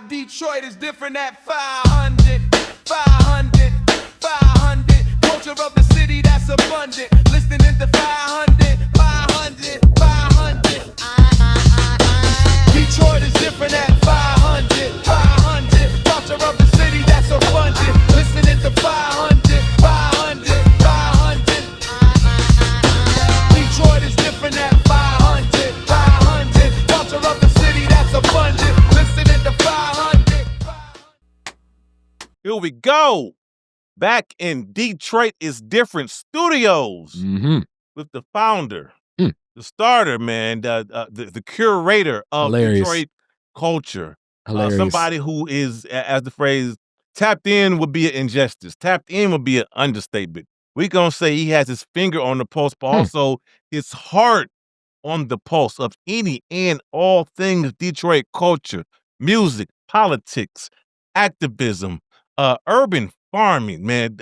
Detroit is different at 500, 500, 500. Culture of the city that's abundant. Listening to 500, 500, 500. Detroit is different at 500, 500. Culture of the city that's abundant. Listening to 500, 500, 500. Detroit is different at 500, 500. Culture of the city that's abundant. Listening to 500. Here we go. Back in Detroit is Different Studios with the founder, the starter, man, the curator of Detroit culture. Somebody who is, as the phrase, tapped in would be an injustice. Tapped in would be an understatement. We're going to say he has his finger on the pulse, but also his heart on the pulse of any and all things Detroit culture, music, politics, activism, urban farming, man.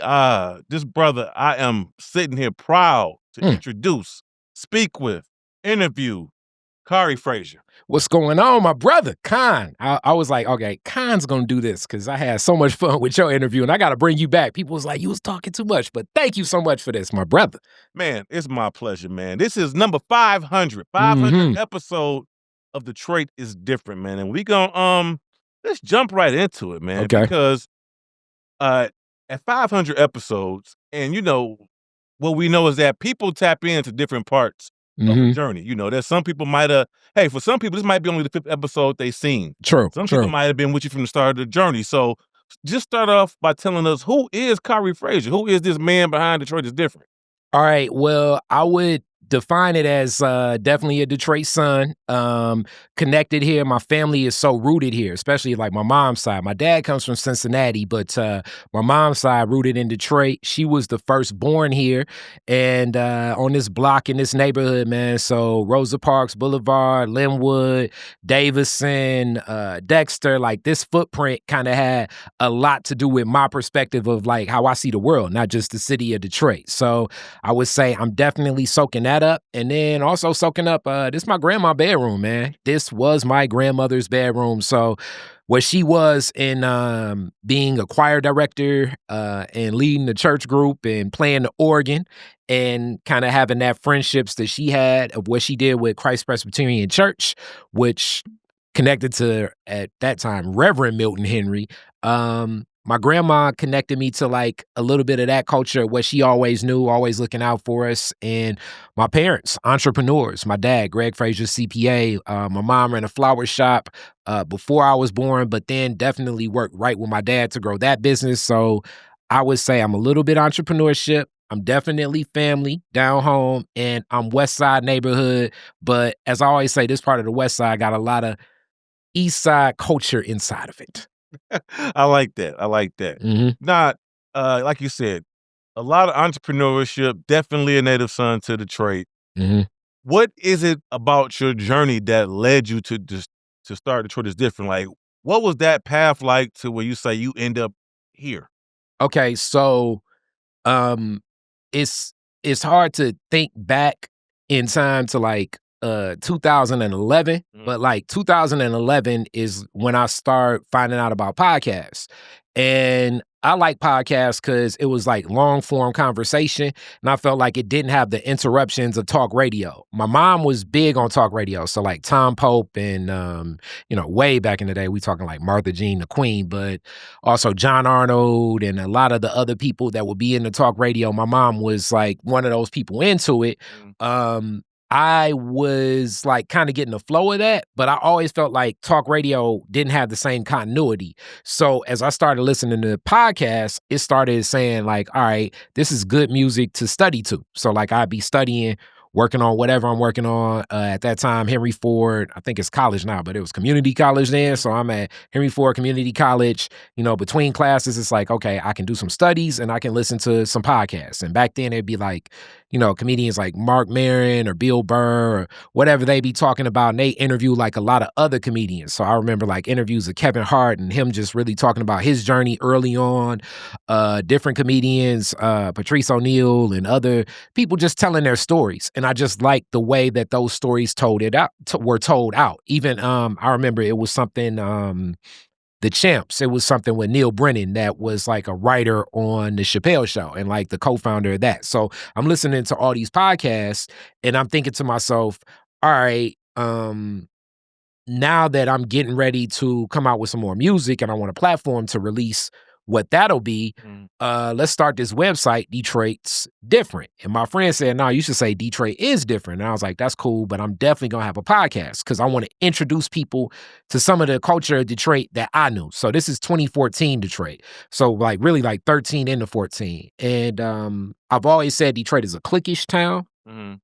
This brother, I am sitting here proud to introduce, speak with, interview Khary Frazier. What's going on, my brother, Kahn? I was like, okay, Kahn's going to do this because I had so much fun with your interview and I got to bring you back. People was like, you was talking too much, but thank you so much for this, my brother. Man, it's my pleasure, man. This is number 500 episode of Detroit is Different, man. And we going let's jump right into it, man. Okay. Because at 500 episodes, and you know, what we know is that people tap into different parts of the journey. You know, there's some people might have, hey, for some people, this might be only the 5th episode they've seen. True. Some people might have been with you from the start of the journey. So just start off by telling us, who is Khary Frazier? Who is this man behind Detroit is Different? All right. Well, I would define it as definitely a Detroit son, connected here. My family is so rooted here, especially like my mom's side. My dad comes from Cincinnati, but my mom's side rooted in Detroit. She was the first born here and on this block in this neighborhood, man. So Rosa Parks Boulevard, Linwood, Davison, Dexter, like this footprint kind of had a lot to do with my perspective of like how I see the world, not just the city of Detroit. So I would say I'm definitely soaking that up. And then also soaking up, this is my grandma's bedroom, man. This was my grandmother's bedroom. So what she was in being a choir director and leading the church group and playing the organ and kind of having that friendships that she had of what she did with Christ Presbyterian Church, which connected to, at that time, Reverend Milton Henry. My grandma connected me to like a little bit of that culture, what she always knew, always looking out for us. And my parents, entrepreneurs. My dad, Greg Frazier, CPA. My mom ran a flower shop before I was born, but then definitely worked right with my dad to grow that business. So I would say I'm a little bit entrepreneurship. I'm definitely family down home, and I'm West Side neighborhood. But as I always say, this part of the West Side got a lot of East Side culture inside of it. I like that. I like that. Not, like you said, a lot of entrepreneurship, definitely a native son to Detroit. What is it about your journey that led you to start Detroit is Different? Like, what was that path like to where you say you end up here? Okay, so it's hard to think back in time to like 2011, but like 2011 is when I start finding out about podcasts. And I like podcasts because it was like long form conversation, and I felt like it didn't have the interruptions of talk radio. My mom was big on talk radio, so like Tom Pope and way back in the day, we talking like Martha Jean the Queen, but also John Arnold and a lot of the other people that would be in the talk radio. My mom was like one of those people into it. I was like kind of getting the flow of that, but I always felt like talk radio didn't have the same continuity. So as I started listening to podcasts, it started saying like, all right, this is good music to study to. So like I'd be studying, working on whatever I'm working on. At that time, Henry Ford, I think it's college now, but it was community college then. So I'm at Henry Ford Community College. You know, between classes, it's like, okay, I can do some studies and I can listen to some podcasts. And back then it'd be like, you know, comedians like Mark Maron or Bill Burr or whatever they be talking about. And they interview like a lot of other comedians. So I remember like interviews of Kevin Hart and him just really talking about his journey early on, different comedians, Patrice O'Neal and other people just telling their stories. And I just liked the way that those stories were told out. Even I remember it was something The Champs. It was something with Neil Brennan that was like a writer on the Chappelle Show and like the co-founder of that. So I'm listening to all these podcasts and I'm thinking to myself, all right, now that I'm getting ready to come out with some more music and I want a platform to release what that'll be, let's start this website, Detroit's Different. And my friend said, no, you should say Detroit is different. And I was like, that's cool, but I'm definitely going to have a podcast because I want to introduce people to some of the culture of Detroit that I knew. So this is 2014 Detroit. So like really like 13 into 14. And I've always said Detroit is a cliquish town. And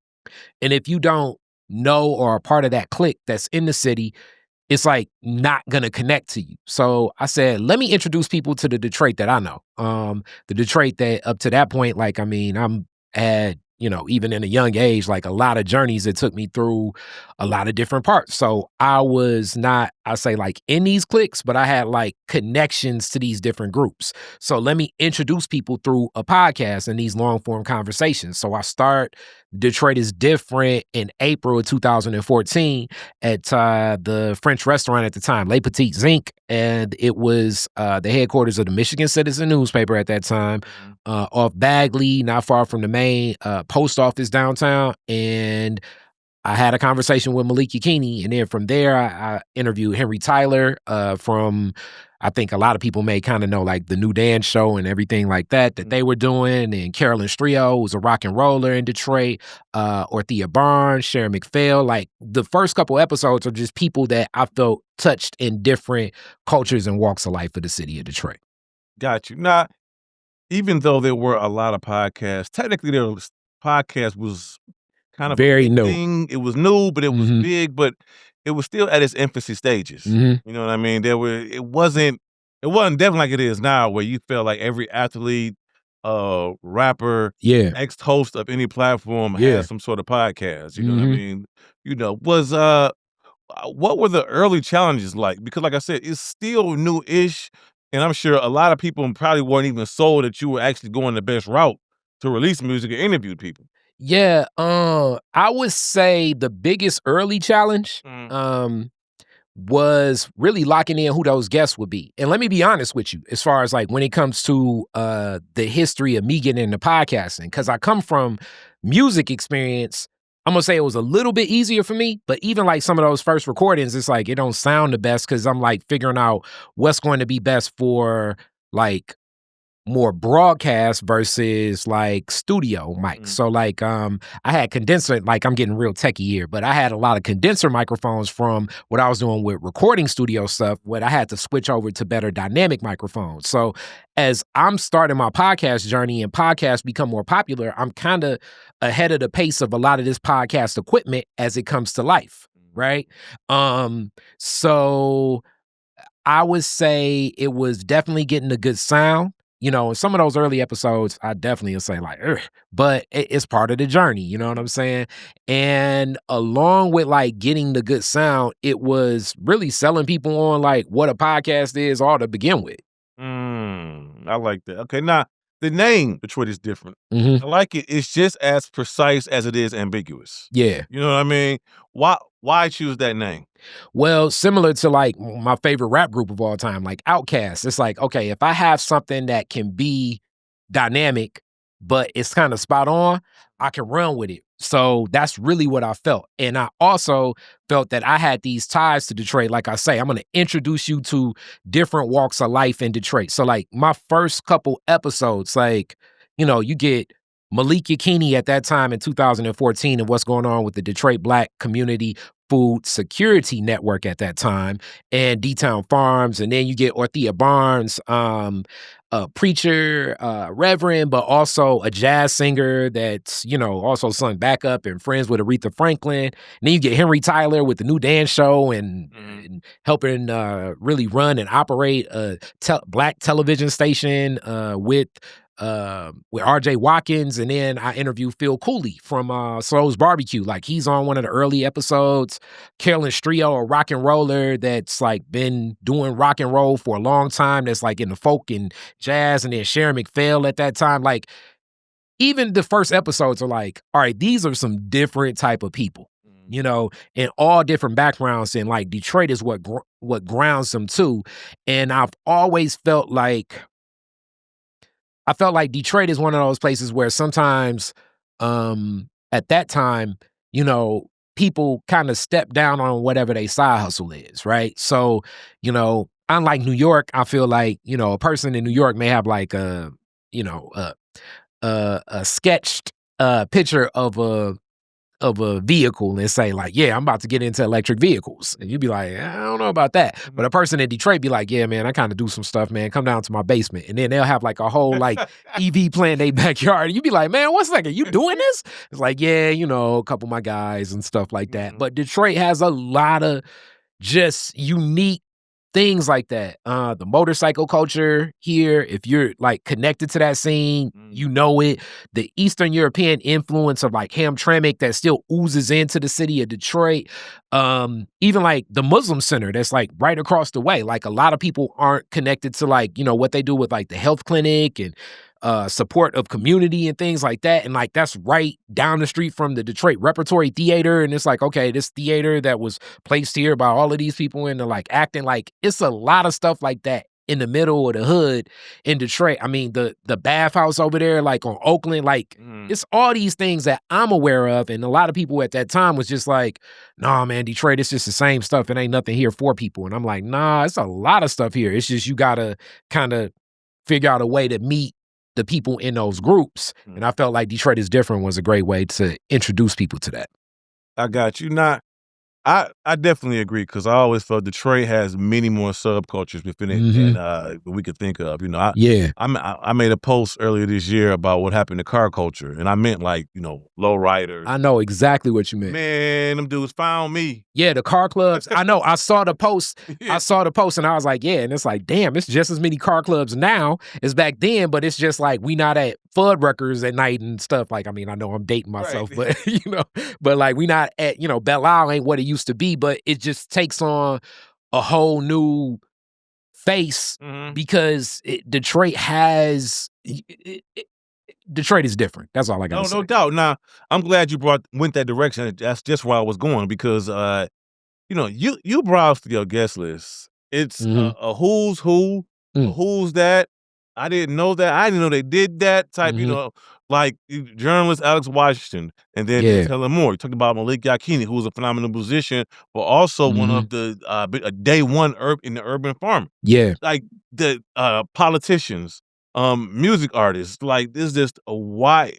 if you don't know or are part of that clique that's in the city, it's like not gonna connect to you. So I said, let me introduce people to the Detroit that I know. The Detroit that up to that point, like, I mean, I'm at, you know, even in a young age, like a lot of journeys that took me through a lot of different parts. So I was not, I say like in these cliques, but I had like connections to these different groups. So let me introduce people through a podcast and these long form conversations. So I start Detroit is Different in April of 2014 at the French restaurant at the time, Le Petit Zinc. And it was the headquarters of the Michigan Citizen newspaper at that time, off Bagley, not far from the main post office downtown. And I had a conversation with Malik Yakini, and then from there, I interviewed Henry Tyler from, I think a lot of people may kind of know, like the New Dance Show and everything like that they were doing, and Carolyn Strio was a rock and roller in Detroit, Ortheia Barnes, Sharon McPhail. Like the first couple episodes are just people that I felt touched in different cultures and walks of life of the city of Detroit. Got you. Now, even though there were a lot of podcasts, technically podcast was kind of very new. It was new, but it was big, but it was still at its infancy stages. You know what I mean? It wasn't definitely like it is now, where you feel like every athlete, rapper, ex-host of any platform has some sort of podcast. You know what I mean? You know, what were the early challenges like? Because like I said, it's still new-ish, and I'm sure a lot of people probably weren't even sold that you were actually going the best route to release music and interview people. Yeah, I would say the biggest early challenge was really locking in who those guests would be. And let me be honest with you, as far as like when it comes to the history of me getting into podcasting, because I come from music experience, I'm gonna say it was a little bit easier for me, but even like some of those first recordings, it's like it don't sound the best because I'm like figuring out what's going to be best for like more broadcast versus like studio mics. So like I had condenser, like I'm getting real techie here, but I had a lot of condenser microphones from what I was doing with recording studio stuff, what I had to switch over to better dynamic microphones. So as I'm starting my podcast journey and podcasts become more popular, I'm kind of ahead of the pace of a lot of this podcast equipment as it comes to life, right? So I would say it was definitely getting a good sound. You know, some of those early episodes, I definitely would say like, ugh, but it's part of the journey, you know what I'm saying? And along with like getting the good sound, it was really selling people on like what a podcast is all to begin with. I like that. Okay, now the name Detroit is Different. I like it. It's just as precise as it is ambiguous. Yeah. You know what I mean? Why choose that name? Well, similar to like my favorite rap group of all time, like Outkast. It's like, okay, if I have something that can be dynamic, but it's kind of spot on, I can run with it. So that's really what I felt. And I also felt that I had these ties to Detroit. Like I say, I'm going to introduce you to different walks of life in Detroit. So like my first couple episodes, like, you know, you get Malik Yakini at that time in 2014 and what's going on with the Detroit Black Community Food Security Network at that time, and D-Town Farms. And then you get Ortheia Barnes, a preacher, reverend, but also a jazz singer that's, you know, also sung backup and friends with Aretha Franklin. And then you get Henry Tyler with the New Dance Show and helping really run and operate a black television station with RJ Watkins. And then I interviewed Phil Cooley from Slo's Barbecue. Like he's on one of the early episodes. Carolyn Strio, a rock and roller that's like been doing rock and roll for a long time, that's like in the folk and jazz. And then Sharon McPhail at that time. Like even the first episodes are like, all right, these are some different type of people, you know, in all different backgrounds. And like Detroit is what what grounds them too. And I've always felt like Detroit is one of those places where sometimes at that time, you know, people kind of step down on whatever their side hustle is, right? So, you know, unlike New York, I feel like, you know, a person in New York may have like a sketched picture of a vehicle and say like, yeah, I'm about to get into electric vehicles. And you'd be like, I don't know about that. But a person in Detroit be like, yeah, man, I kind of do some stuff, man. Come down to my basement. And then they'll have like a whole like EV plant in their backyard. You'd be like, man, what's that? Are you doing this? It's like, yeah, you know, a couple of my guys and stuff like that. But Detroit has a lot of just unique things like that. The motorcycle culture here, if you're like connected to that scene, you know it. The Eastern European influence of like Hamtramck that still oozes into the city of Detroit. Even like the Muslim Center that's like right across the way. Like a lot of people aren't connected to like, you know, what they do with like the health clinic and support of community and things like that. And like, that's right down the street from the Detroit Repertory Theater. And it's like, okay, this theater that was placed here by all of these people into like acting, like it's a lot of stuff like that in the middle of the hood in Detroit. I mean, the bathhouse over there, like on Oakland, like it's all these things that I'm aware of. And a lot of people at that time was just like, nah, man, Detroit, it's just the same stuff. It ain't nothing here for people. And I'm like, nah, it's a lot of stuff here. It's just, you gotta kind of figure out a way to meet the people in those groups. And I felt like Detroit is Different was a great way to introduce people to that. I got you. I definitely agree, because I always felt Detroit has many more subcultures within it than we could think of. You know, I made a post earlier this year about what happened to car culture, and I meant like, you know, lowriders. I know exactly what you meant. Man, them dudes found me. Yeah, the car clubs. I know. I saw the post. I saw the post, and I was like, yeah. And it's like, damn, it's just as many car clubs now as back then, but it's just like we not at Fuddruckers at night and stuff. Like, I mean, I know I'm dating myself, but you know, but like we not at, you know, Belle Isle ain't what it used to be, but it just takes on a whole new face because Detroit has Detroit is different. That's all I got to say. No doubt. Now, I'm glad you went that direction. That's just where I was going, because you know, you browse through your guest list. It's a who's who, a who's that. I didn't know that. I didn't know they did that type, you know, like journalist Alex Washington, and then Taylor Moore. You talked about Malik Yakini, who was a phenomenal musician, but also one of the day one in the urban farm. Yeah. Like the politicians, music artists, like there's just a wide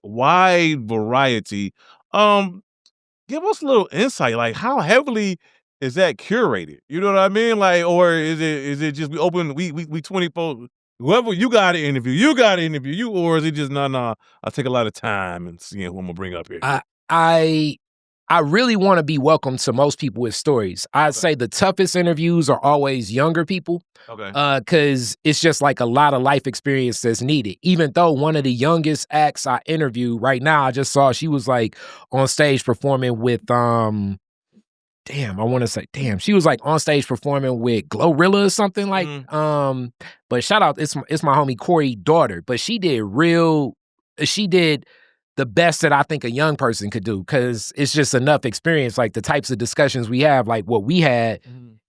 variety. Give us a little insight, like how heavily is that curated? You know what I mean? Like, or is it just we open we 24. Whoever you got to interview, you, or is it just no? I take a lot of time and seeing who I'm gonna bring up here. I really want to be welcome to most people with stories. I'd say the toughest interviews are always younger people. Okay. Because it's just like a lot of life experience that's needed. Even though one of the youngest acts I interview right now, I just saw she was like on stage performing with she was like on stage performing with Glorilla or something like, but shout out, it's my homie Corey's daughter, but she did the best that I think a young person could do, because it's just enough experience, like the types of discussions we have, like what we had,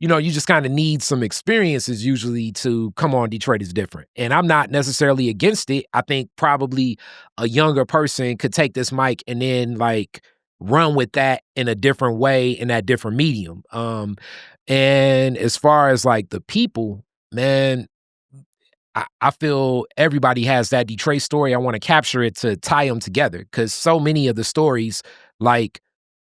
you know, you just kind of need some experiences usually to come on. Detroit is Different. And I'm not necessarily against it. I think probably a younger person could take this mic and then like run with that in a different way, in that different medium. And as far as like the people, man, I feel everybody has that Detroit story. I want to capture it to tie them together, because so many of the stories, like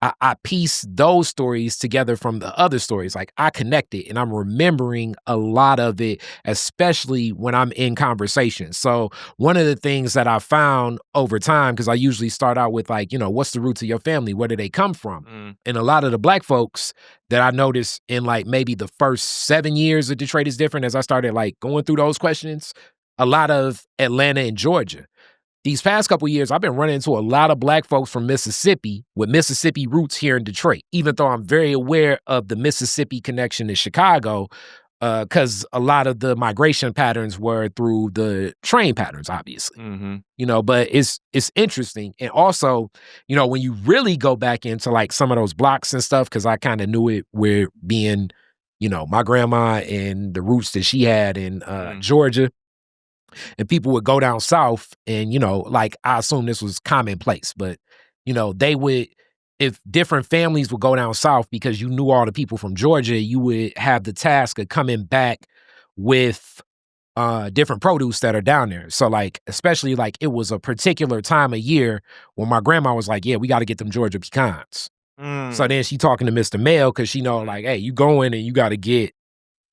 I piece those stories together from the other stories. Like I connect it and I'm remembering a lot of it, especially when I'm in conversation. So one of the things that I found over time, because I usually start out with like, you know, what's the roots of your family? Where do they come from? And a lot of the Black folks that I noticed in like maybe the first 7 years of Detroit is Different, as I started like going through those questions, a lot of Atlanta and Georgia. These past couple of years, I've been running into a lot of Black folks from Mississippi with Mississippi roots here in Detroit, even though I'm very aware of the Mississippi connection to Chicago, because a lot of the migration patterns were through the train patterns, obviously. You know, but it's interesting. And also, you know, when you really go back into like some of those blocks and stuff, because I kind of knew it, we're being my grandma and the roots that she had in Georgia. And people would go down south and, like I assume this was commonplace, but, they would, if different families would go down south because you knew all the people from Georgia, you would have the task of coming back with different produce that are down there. So like, especially like it was a particular time of year when my grandma was like, yeah, we got to get them Georgia pecans. So then she talking to Mr. Mail because she know like, hey, you going and you got to get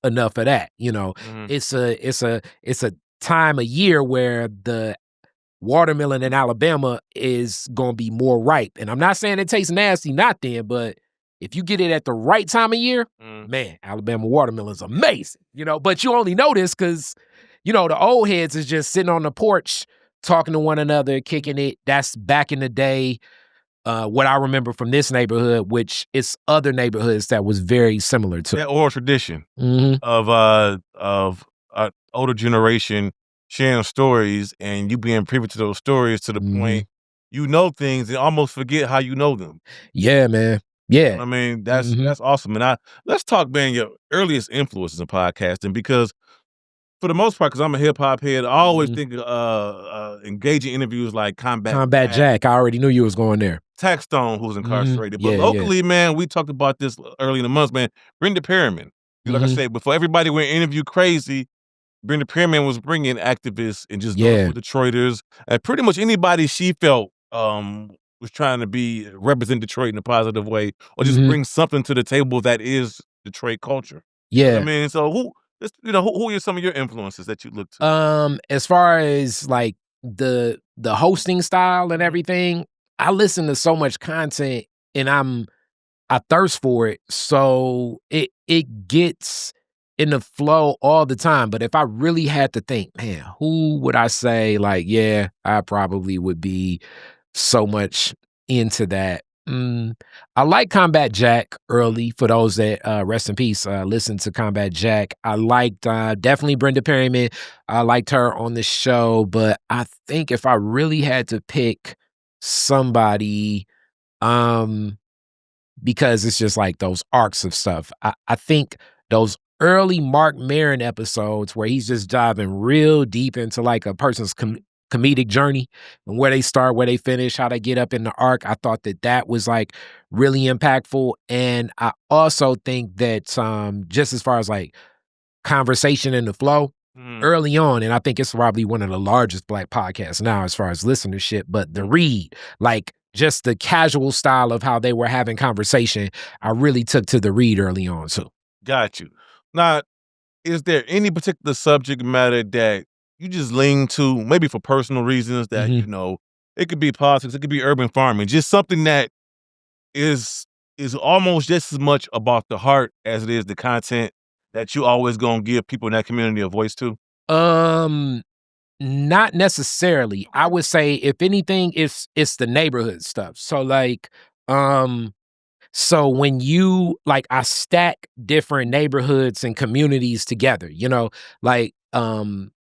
enough of that. It's a time of year where the watermelon in Alabama is going to be more ripe. And I'm not saying it tastes nasty, not then, but if you get it at the right time of year, man, Alabama watermelon is amazing, but you only know this because, the old heads is just sitting on the porch talking to one another, kicking it. That's back in the day. What I remember from this neighborhood, which is other neighborhoods that was very similar to that oral tradition of older generation sharing stories and you being privy to those stories to the point you know things and almost forget how you know them. Yeah, man. Yeah. I mean, that's awesome. And let's talk, man, your earliest influences in podcasting, because for the most part, because I'm a hip hop head, I always think engaging interviews like Combat Jack. I already knew you was going there. Taxstone, who's incarcerated. But locally, man, we talked about this early in the month, man. Brenda Perriman. Like I said, before everybody went interview crazy, Brenda Perriman was bringing activists and just with Detroiters and pretty much anybody she felt was trying to represent Detroit in a positive way or just bring something to the table that is Detroit culture. Yeah. I mean, so who are some of your influences that you look to? As far as like the hosting style and everything, I listen to so much content and I thirst for it. So it gets in the flow all the time. But if I really had to think, man, who would I say like, yeah, I probably would be so much into that. I like Combat Jack early. For those that rest in peace, listen to Combat Jack. I liked definitely Brenda Perriman. I liked her on the show, but I think if I really had to pick somebody, because it's just like those arcs of stuff. I think those early Mark Maron episodes where he's just diving real deep into like a person's comedic journey and where they start, where they finish, how they get up in the arc. I thought that was like really impactful. And I also think that just as far as like conversation in the flow early on, and I think it's probably one of the largest Black podcasts now as far as listenership, but the read, like just the casual style of how they were having conversation, I really took to the read early on too. Got you. Now, is there any particular subject matter that you just lean to, maybe for personal reasons that, it could be politics, it could be urban farming, just something that is almost just as much about the heart as it is the content that you always gonna give people in that community a voice to? Not necessarily. I would say if anything, it's the neighborhood stuff. So like, so when you like, I stack different neighborhoods and communities together, like,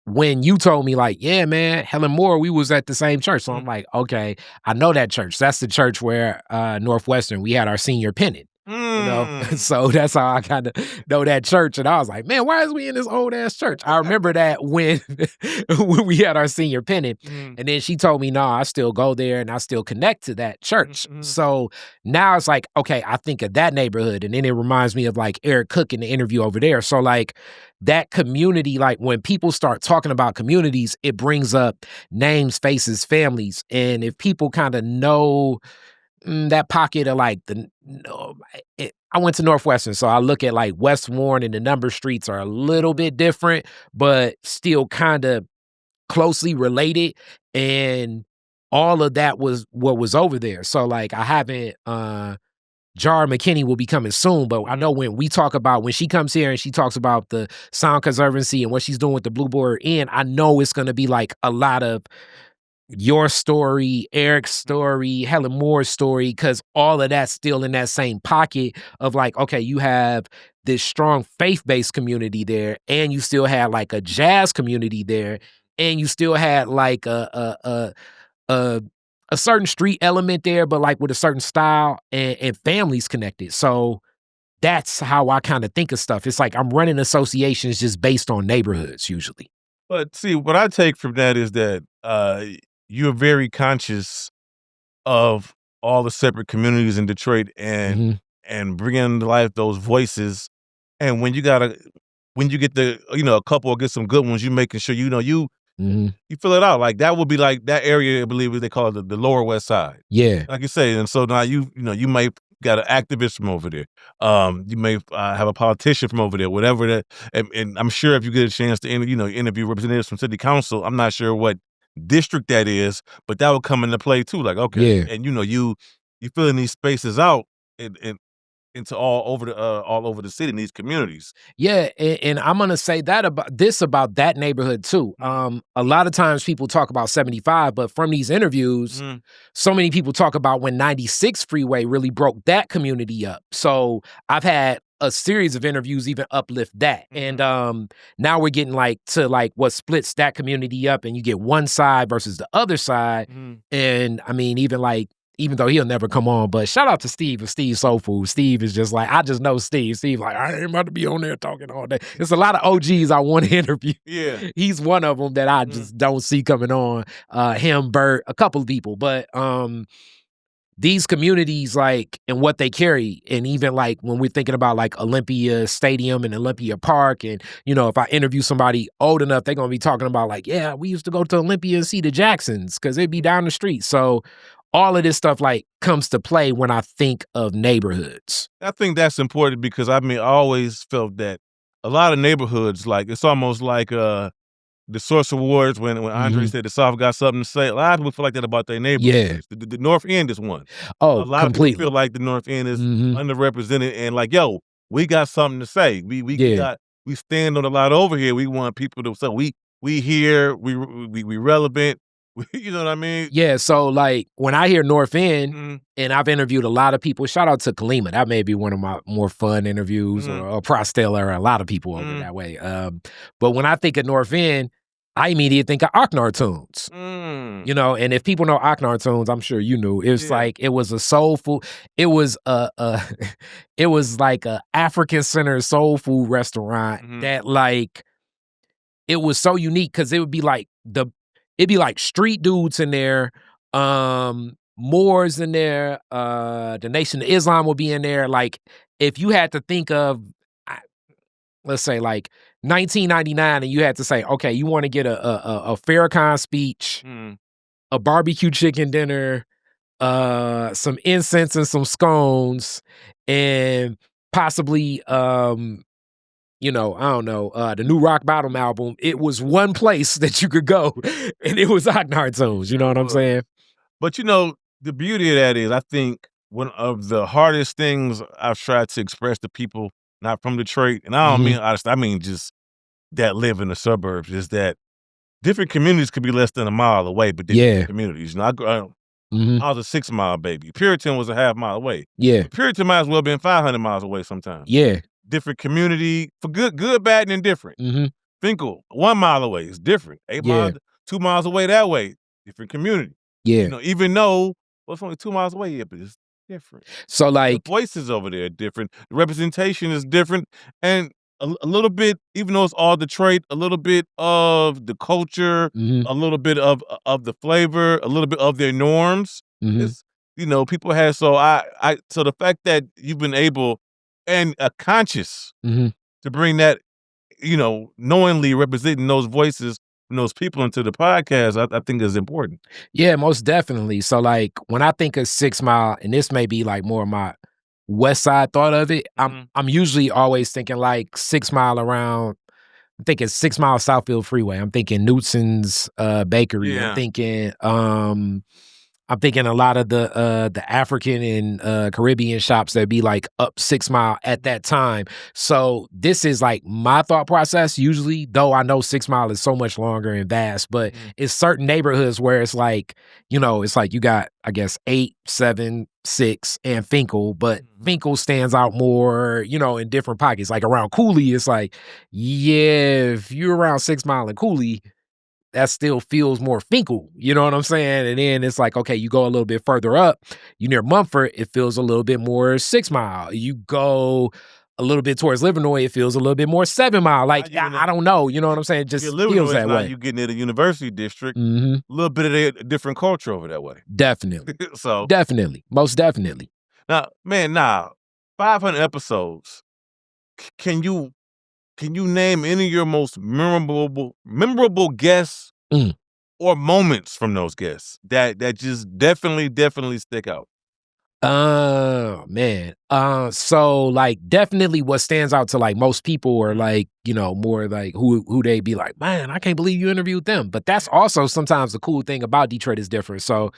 when you told me like, yeah, man, Helen Moore, we was at the same church. So I'm like, okay, I know that church. That's the church where Northwestern, we had our senior pennant. So that's how I kind of know that church. And I was like, man, why is we in this old ass church? I remember that when we had our senior pennant. And then she told me, no, I still go there and I still connect to that church. So now it's like, okay, I think of that neighborhood. And then it reminds me of like Eric Cook in the interview over there. So like that community, like when people start talking about communities, it brings up names, faces, families. And if people kind of know that pocket of like I went to Northwestern, so I look at like West Warren and the number streets are a little bit different, but still kind of closely related. And all of that was what was over there. So like I haven't, Jar McKinney will be coming soon, but I know when she comes here and she talks about the Sound Conservancy and what she's doing with the Blue Board Inn, I know it's going to be like a lot of your story, Eric's story, Helen Moore's story, because all of that's still in that same pocket of like, okay, you have this strong faith-based community there, and you still had like a jazz community there, and you still had like a certain street element there, but like with a certain style and families connected. So that's how I kind of think of stuff. It's like I'm running associations just based on neighborhoods usually. But see, what I take from that is that you're very conscious of all the separate communities in Detroit and bringing to life those voices. And when you get a couple or get some good ones, you making sure you fill it out. Like that would be like that area, I believe they call it the Lower West Side. Yeah. Like you say, and so now you may got an activist from over there. You may have a politician from over there, whatever that. And I'm sure if you get a chance to interview representatives from city council, I'm not sure what district that is, but that would come into play too. Like, okay, and you filling these spaces out into all over the city in these communities. Yeah, and I'm gonna say that about that neighborhood too. A lot of times people talk about 75, but from these interviews, so many people talk about when 96 freeway really broke that community up. So I've had a series of interviews even uplift that. And now we're getting to what splits that community up, and you get one side versus the other side. And I mean, even though he'll never come on, but shout out to Steve of Steve Soul Food. Steve is just like, I just know Steve. Steve like, I ain't about to be on there talking all day. There's a lot of OGs I want to interview. Yeah. He's one of them that I just don't see coming on. Him, Bert, a couple of people. But these communities, and what they carry, and even when we're thinking about Olympia Stadium and Olympia Park, and if I interview somebody old enough, they're gonna be talking about yeah, we used to go to Olympia and see the Jacksons because it'd be down the street. So all of this stuff comes to play when I think of neighborhoods. I think that's important because I always felt that a lot of neighborhoods, it's almost like the Source Awards when Andre said the South got something to say. A lot of people feel like that about their neighborhoods. Yeah. The North End is one. Oh, a lot completely. of people feel like the North End is underrepresented and yo, we got something to say. We stand on a lot over here. We want people to say we here, we relevant. You know what I mean? Yeah, so when I hear North End, and I've interviewed a lot of people, shout out to Kalima. That may be one of my more fun interviews, or Prostell, or a lot of people over that way. But when I think of North End, I immediately think of Aknartoons. And if people know Aknartoons, I'm sure you knew. It was it was a soul food. It was it was a African centered soul food restaurant that it was so unique because it would be it'd be street dudes in there, Moors in there, the Nation of Islam will be in there. If you had to think of, let's say 1999, and you had to say, okay, you want to get a Farrakhan speech, a barbecue chicken dinner, some incense and some scones, and possibly I don't know, the new Rock Bottom album, it was one place that you could go, and it was Aknartoons, you know what I'm saying? But the beauty of that is, I think one of the hardest things I've tried to express to people not from Detroit, and I don't mean honestly, I mean just that live in the suburbs, is that different communities could be less than a mile away, but different communities. I was a 6 mile baby. Puritan was a half mile away. Yeah. But Puritan might as well have been 500 miles away sometimes. Yeah. Different community for good, bad, and indifferent. Finkel, 1 mile away is different. 8 miles, 2 miles away that way, different community. Yeah. Even though it's only 2 miles away, but it's different. So the voices over there are different. The representation is different, and a little bit, even though it's all Detroit, a little bit of the culture, a little bit of the flavor, a little bit of their norms. It's, people have so the fact that you've been able and conscious to bring that, knowingly representing those voices and those people into the podcast, I think is important. Yeah, most definitely. So when I think of 6 Mile, and this may be more of my West Side thought of it, I'm usually always thinking 6 Mile around. I'm thinking 6 Mile Southfield Freeway. I'm thinking Newton's Bakery. Yeah. I'm thinking a lot of the African and Caribbean shops that'd be up 6 Mile at that time. So this is my thought process usually, though I know 6 Mile is so much longer and vast, but it's certain neighborhoods where it's it's you got, I guess, 8, 7, 6, and Finkel, but Finkel stands out more, in different pockets. Around Cooley, it's if you're around 6 Mile and Cooley, that still feels more Finkel. You know what I'm saying? And then it's like, okay, you go a little bit further up, you near Mumford, it feels a little bit more 6 Mile. You go a little bit towards Livernois, it feels a little bit more 7 Mile. Like, I don't know. You know what I'm saying? It just feels that way. You getting into the University District, a little bit of a different culture over that way. Definitely. So definitely. Most definitely. Now, man, 500 episodes. Can you name any of your most memorable guests or moments from those guests that just definitely stick out? Man. So like definitely what stands out to like most people are like, you know, more like who they be like, man, I can't believe you interviewed them. But that's also sometimes the cool thing about Detroit is different. So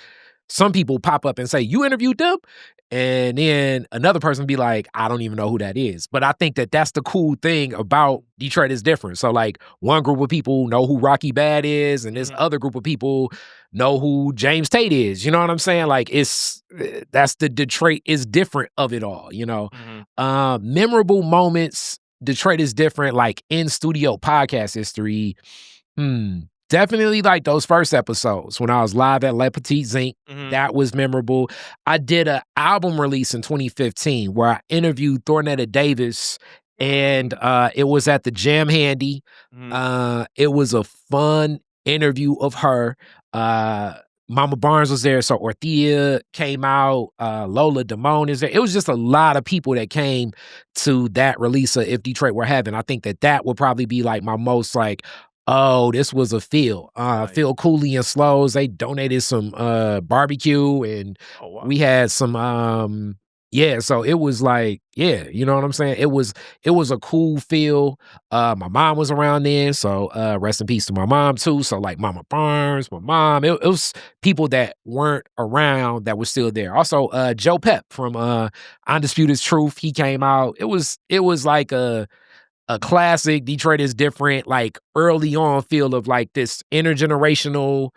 some people pop up and say, you interviewed them? And then another person be like, I don't even know who that is. But I think that that's the cool thing about Detroit is different. So like one group of people know who Rocky Bad is, and this other group of people know who James Tate is. You know what I'm saying? Like that's the Detroit is different of it all, you know? Memorable moments, Detroit is different, like in studio podcast history. Definitely like those first episodes when I was live at Le Petit Zinc. That was memorable. I did an album release in 2015 where I interviewed Thornetta Davis, and it was at the Jam Handy. It was a fun interview of her. Mama Barnes was there, so Ortheia came out. Lola Damone is there. It was just a lot of people that came to that release of If Detroit Were Heaven. I think that would probably be like my most like, oh, this was a feel. Phil Cooley and Slows, they donated some barbecue, and we had some so it was like, you know what I'm saying? It was a cool feel. My mom was around then, so rest in peace to my mom too. So like Mama Barnes, my mom, it was people that weren't around that were still there. Also Joe Pep from Undisputed Truth, he came out. It was like a classic Detroit is different, like early on feel of like this intergenerational,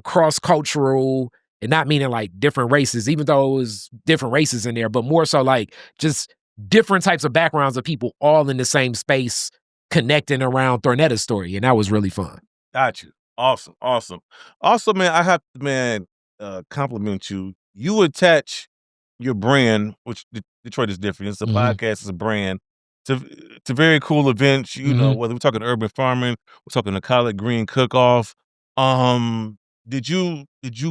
cross-cultural, and not meaning like different races, even though it was different races in there, but more so like just different types of backgrounds of people all in the same space connecting around Thornetta's story. And that was really fun. Got you. Awesome. Also, man, I have to, compliment you. You attach your brand, which Detroit is different. It's a podcast, it's a brand, to very cool events, you know, whether we're talking urban farming, we're talking the Collard Green cook-off. Did you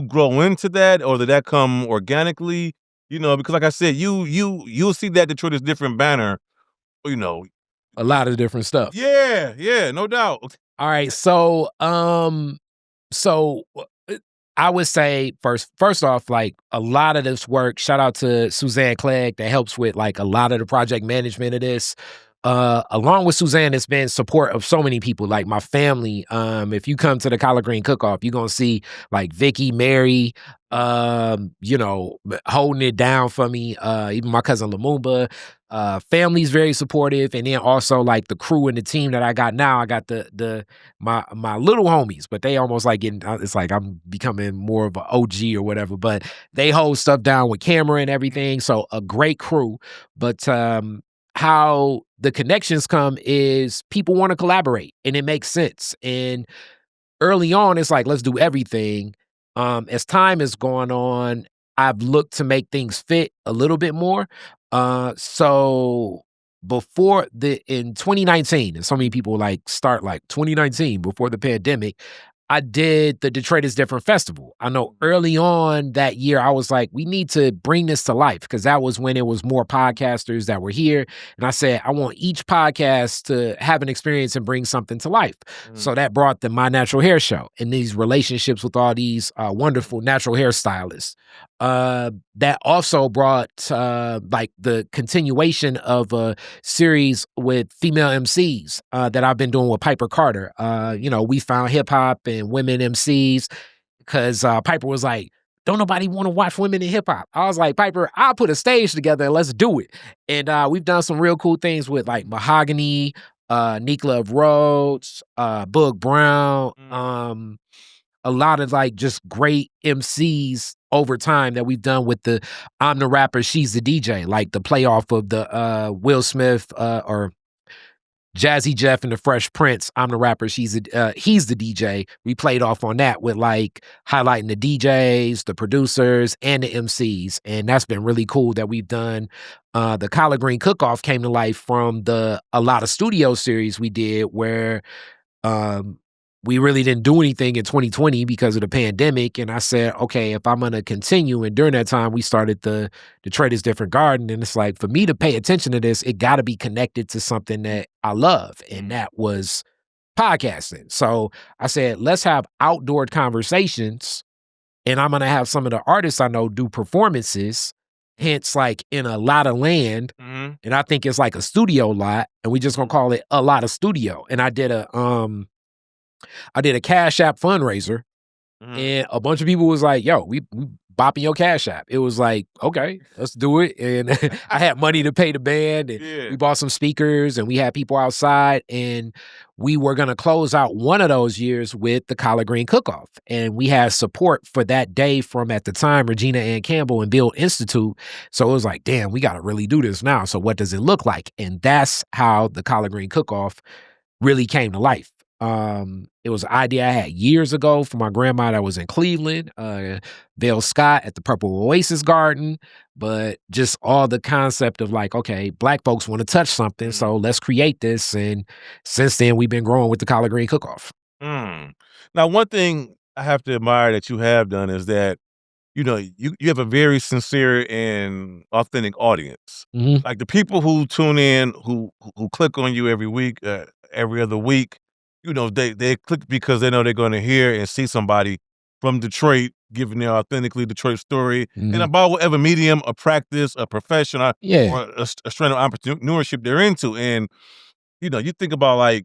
grow into that, or did that come organically? You know, because like I said, you'll see that Detroit is different banner, you know. A lot of different stuff. Yeah, no doubt. All right, so I would say first off, like a lot of this work, shout out to Suzanne Clegg that helps with like a lot of the project management of this. Along with Suzanne, it's been support of so many people, like my family. If you come to the Collard Green Cook-Off, you're gonna see like Vicky, Mary, you know, holding it down for me. Even my cousin Lumumba. Family's very supportive, and then also like the crew and the team that I got now. I got my little homies, but they almost like getting. It's like I'm becoming more of an OG or whatever. But they hold stuff down with camera and everything. So a great crew. But how the connections come is people want to collaborate, and it makes sense. And early on, it's like let's do everything. As time is going on, I've looked to make things fit a little bit more. So in 2019, and so many people like start like 2019 before the pandemic, I did the Detroit is Different Festival. I know early on that year, I was like, we need to bring this to life, because that was when it was more podcasters that were here. And I said, I want each podcast to have an experience and bring something to life. So that brought the My Natural Hair Show and these relationships with all these wonderful natural hair stylists. That also brought like the continuation of a series with female MCs that I've been doing with Piper Carter. You know, we found hip hop and women MCs, because Piper was like, don't nobody want to watch women in hip hop. I was like, Piper, I'll put a stage together and let's do it. And we've done some real cool things with like Mahogany, Neek Love Rhodes, Boog Brown, a lot of like just great MCs over time that we've done with the I'm the Rapper, She's the DJ, like the playoff of the Will Smith or Jazzy Jeff and the Fresh Prince. I'm the rapper. He's the DJ. We played off on that with like highlighting the DJs, the producers, and the MCs. And that's been really cool that we've done. The Collard Green Cook-Off came to life from a lot of studio series we did where we really didn't do anything in 2020 because of the pandemic. And I said, okay, if I'm going to continue. And during that time, we started the Detroit is Different Garden. And it's like, for me to pay attention to this, it got to be connected to something that I love. And that was podcasting. So I said, let's have outdoor conversations. And I'm going to have some of the artists I know do performances, hence like in a lot of land. Mm-hmm. And I think it's like a studio lot. And we just going to call it a lot of studio. And I did a Cash App fundraiser, and a bunch of people was like, yo, we bopping your Cash App. It was like, okay, let's do it. And I had money to pay the band, and we bought some speakers, and we had people outside, and we were going to close out one of those years with the Collard Green Cook-Off. And we had support for that day from, at the time, Regina Ann Campbell and Build Institute. So it was like, damn, we got to really do this now. So what does it look like? And that's how the Collard Green Cook-Off really came to life. It was an idea I had years ago from my grandma that was in Cleveland, Vale Scott at the Purple Oasis Garden, but just all the concept of like, okay, Black folks want to touch something, so let's create this. And since then, we've been growing with the Collard Green Cook-Off. Now, one thing I have to admire that you have done is that, you know, you have a very sincere and authentic audience. Mm-hmm. Like the people who tune in, who click on you every week, every other week, you know, they click because they know they're going to hear and see somebody from Detroit giving their authentically Detroit story. Mm-hmm. And about whatever medium, a practice, a profession, or a strand of entrepreneurship they're into. And, you know, you think about like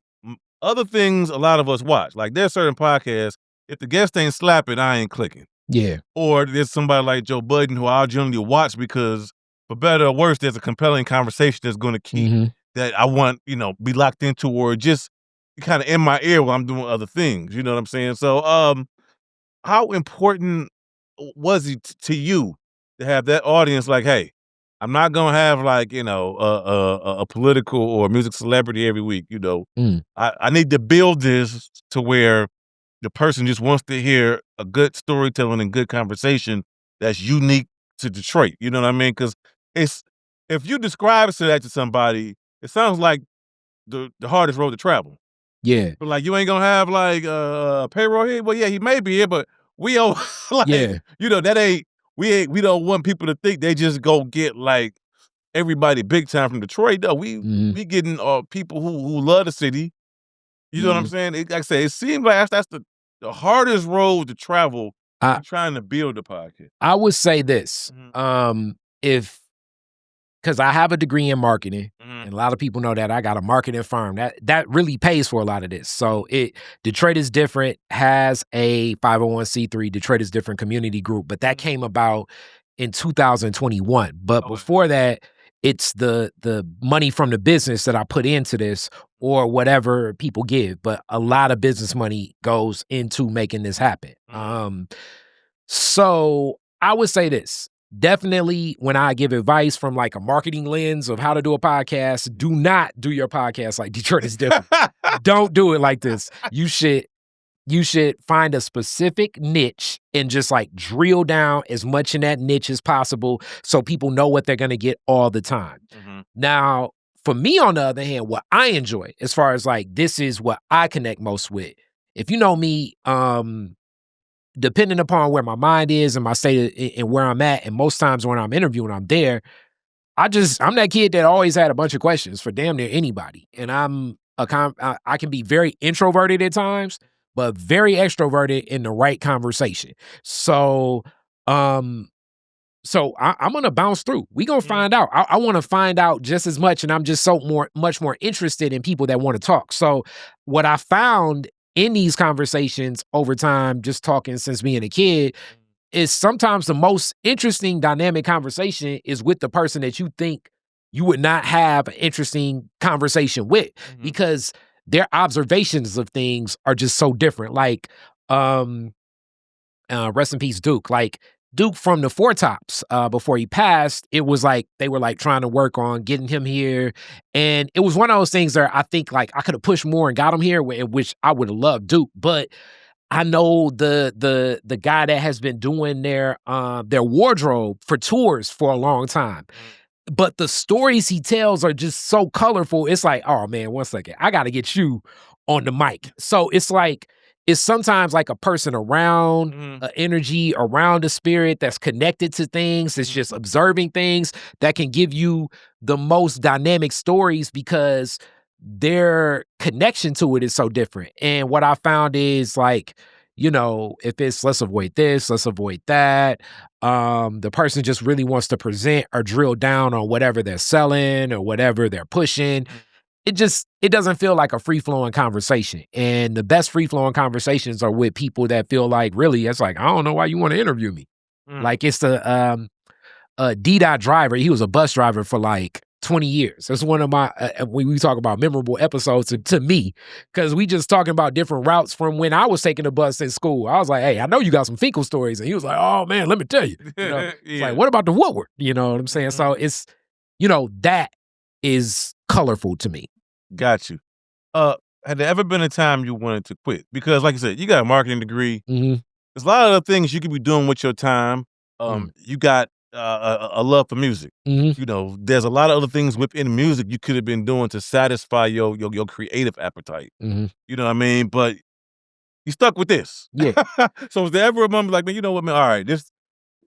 other things a lot of us watch. Like there's certain podcasts, if the guest ain't slapping, I ain't clicking. Yeah. Or there's somebody like Joe Budden who I'll generally watch because, for better or worse, there's a compelling conversation that's going to keep that I want, you know, be locked into, or just kind of in my ear while I'm doing other things. You know what I'm saying? So how important was it to you to have that audience like, hey, I'm not going to have like, you know, a political or music celebrity every week, you know. I need to build this to where the person just wants to hear a good storytelling and good conversation that's unique to Detroit. You know what I mean? Because if you describe that to somebody, it sounds like the hardest road to travel. Yeah. But like, you ain't gonna have like a payroll here? Well, yeah, he may be here, but we don't like, you know, we don't want people to think they just go get like everybody big time from Detroit. No, we getting people who love the city. You know what I'm saying? Like I say, it seems like that's the hardest road to travel trying to build a podcast. I would say this, because I have a degree in marketing, and a lot of people know that I got a marketing firm that really pays for a lot of this. So Detroit is Different has a 501c3 Detroit is Different community group, but that came about in 2021. But before that, it's the money from the business that I put into this, or whatever people give. But a lot of business money goes into making this happen. So I would say this. Definitely, when I give advice from like a marketing lens of how to do a podcast, do not do your podcast like Detroit is Different. Don't do it like this. You should find a specific niche and just like drill down as much in that niche as possible so people know what they're going to get all the time. Now, for me, on the other hand, what I enjoy as far as like, this is what I connect most with. If you know me, depending upon where my mind is and my state and where I'm at, and most times when I'm interviewing, I'm there, I'm that kid that always had a bunch of questions for damn near anybody. And I can be very introverted at times, but very extroverted in the right conversation. So I'm going to bounce through. We going to find out. I want to find out just as much, and I'm just much more interested in people that want to talk. So what I found in these conversations over time, just talking since being a kid, is sometimes the most interesting dynamic conversation is with the person that you think you would not have an interesting conversation with, because their observations of things are just so different. Like, rest in peace, Duke. Like, Duke from the Four Tops, before he passed, it was like they were like trying to work on getting him here. And it was one of those things that I think like I could have pushed more and got him here, which I would have loved Duke. But I know the guy that has been doing their wardrobe for tours for a long time. But the stories he tells are just so colorful. It's like, oh man, one second, I got to get you on the mic. So it's like, it's sometimes like a person around an energy, around a spirit that's connected to things, that's just observing things that can give you the most dynamic stories because their connection to it is so different. And what I found is like, you know, if it's let's avoid this, let's avoid that, the person just really wants to present or drill down on whatever they're selling or whatever they're pushing. It doesn't feel like a free-flowing conversation. And the best free-flowing conversations are with people that feel like, really, it's like, I don't know why you want to interview me. Like it's the D-Dot driver. He was a bus driver for like 20 years. That's one of my, when we talk about memorable episodes to me, because we just talking about different routes from when I was taking the bus in school. I was like, hey, I know you got some fecal stories. And he was like, oh man, let me tell you. You know, it's like, what about the Woodward? You know what I'm saying? So it's, you know, that is colorful to me. Got you. Had there ever been a time you wanted to quit? Because like I said, you got a marketing degree. There's a lot of other things you could be doing with your time. You got a love for music. You know, there's a lot of other things within music you could have been doing to satisfy your creative appetite. You know what I mean? But you stuck with this. Yeah. So was there ever a moment like, man, you know what, man? All right, this,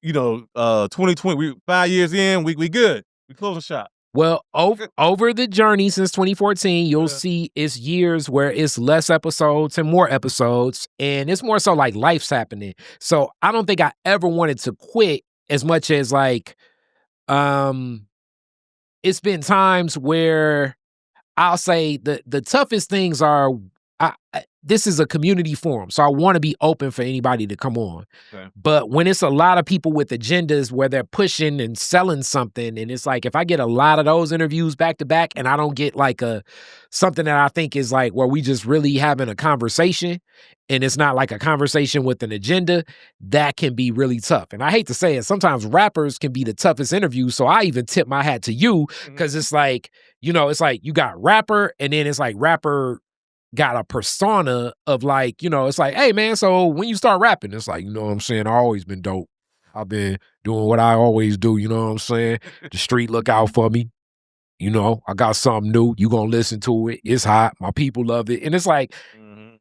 you know, 2020, we 5 years in, we good. We closing shop. Well, over the journey since 2014, you'll see it's years where it's less episodes and more episodes, and it's more so like life's happening. So I don't think I ever wanted to quit as much as like, it's been times where I'll say the toughest things are, this is a community forum, so I want to be open for anybody to come on. Okay. But when it's a lot of people with agendas where they're pushing and selling something, and it's like, if I get a lot of those interviews back to back and I don't get like something that I think is like where we just really having a conversation and it's not like a conversation with an agenda, that can be really tough. And I hate to say it, sometimes rappers can be the toughest interviews. So I even tip my hat to you because it's like, you know, it's like you got rapper and then it's like rapper got a persona of like, you know, it's like, hey man, so when you start rapping, it's like, you know what I'm saying? I've always been dope. I've been doing what I always do, you know what I'm saying? The street look out for me. You know, I got something new. You gonna listen to it. It's hot. My people love it. And it's like,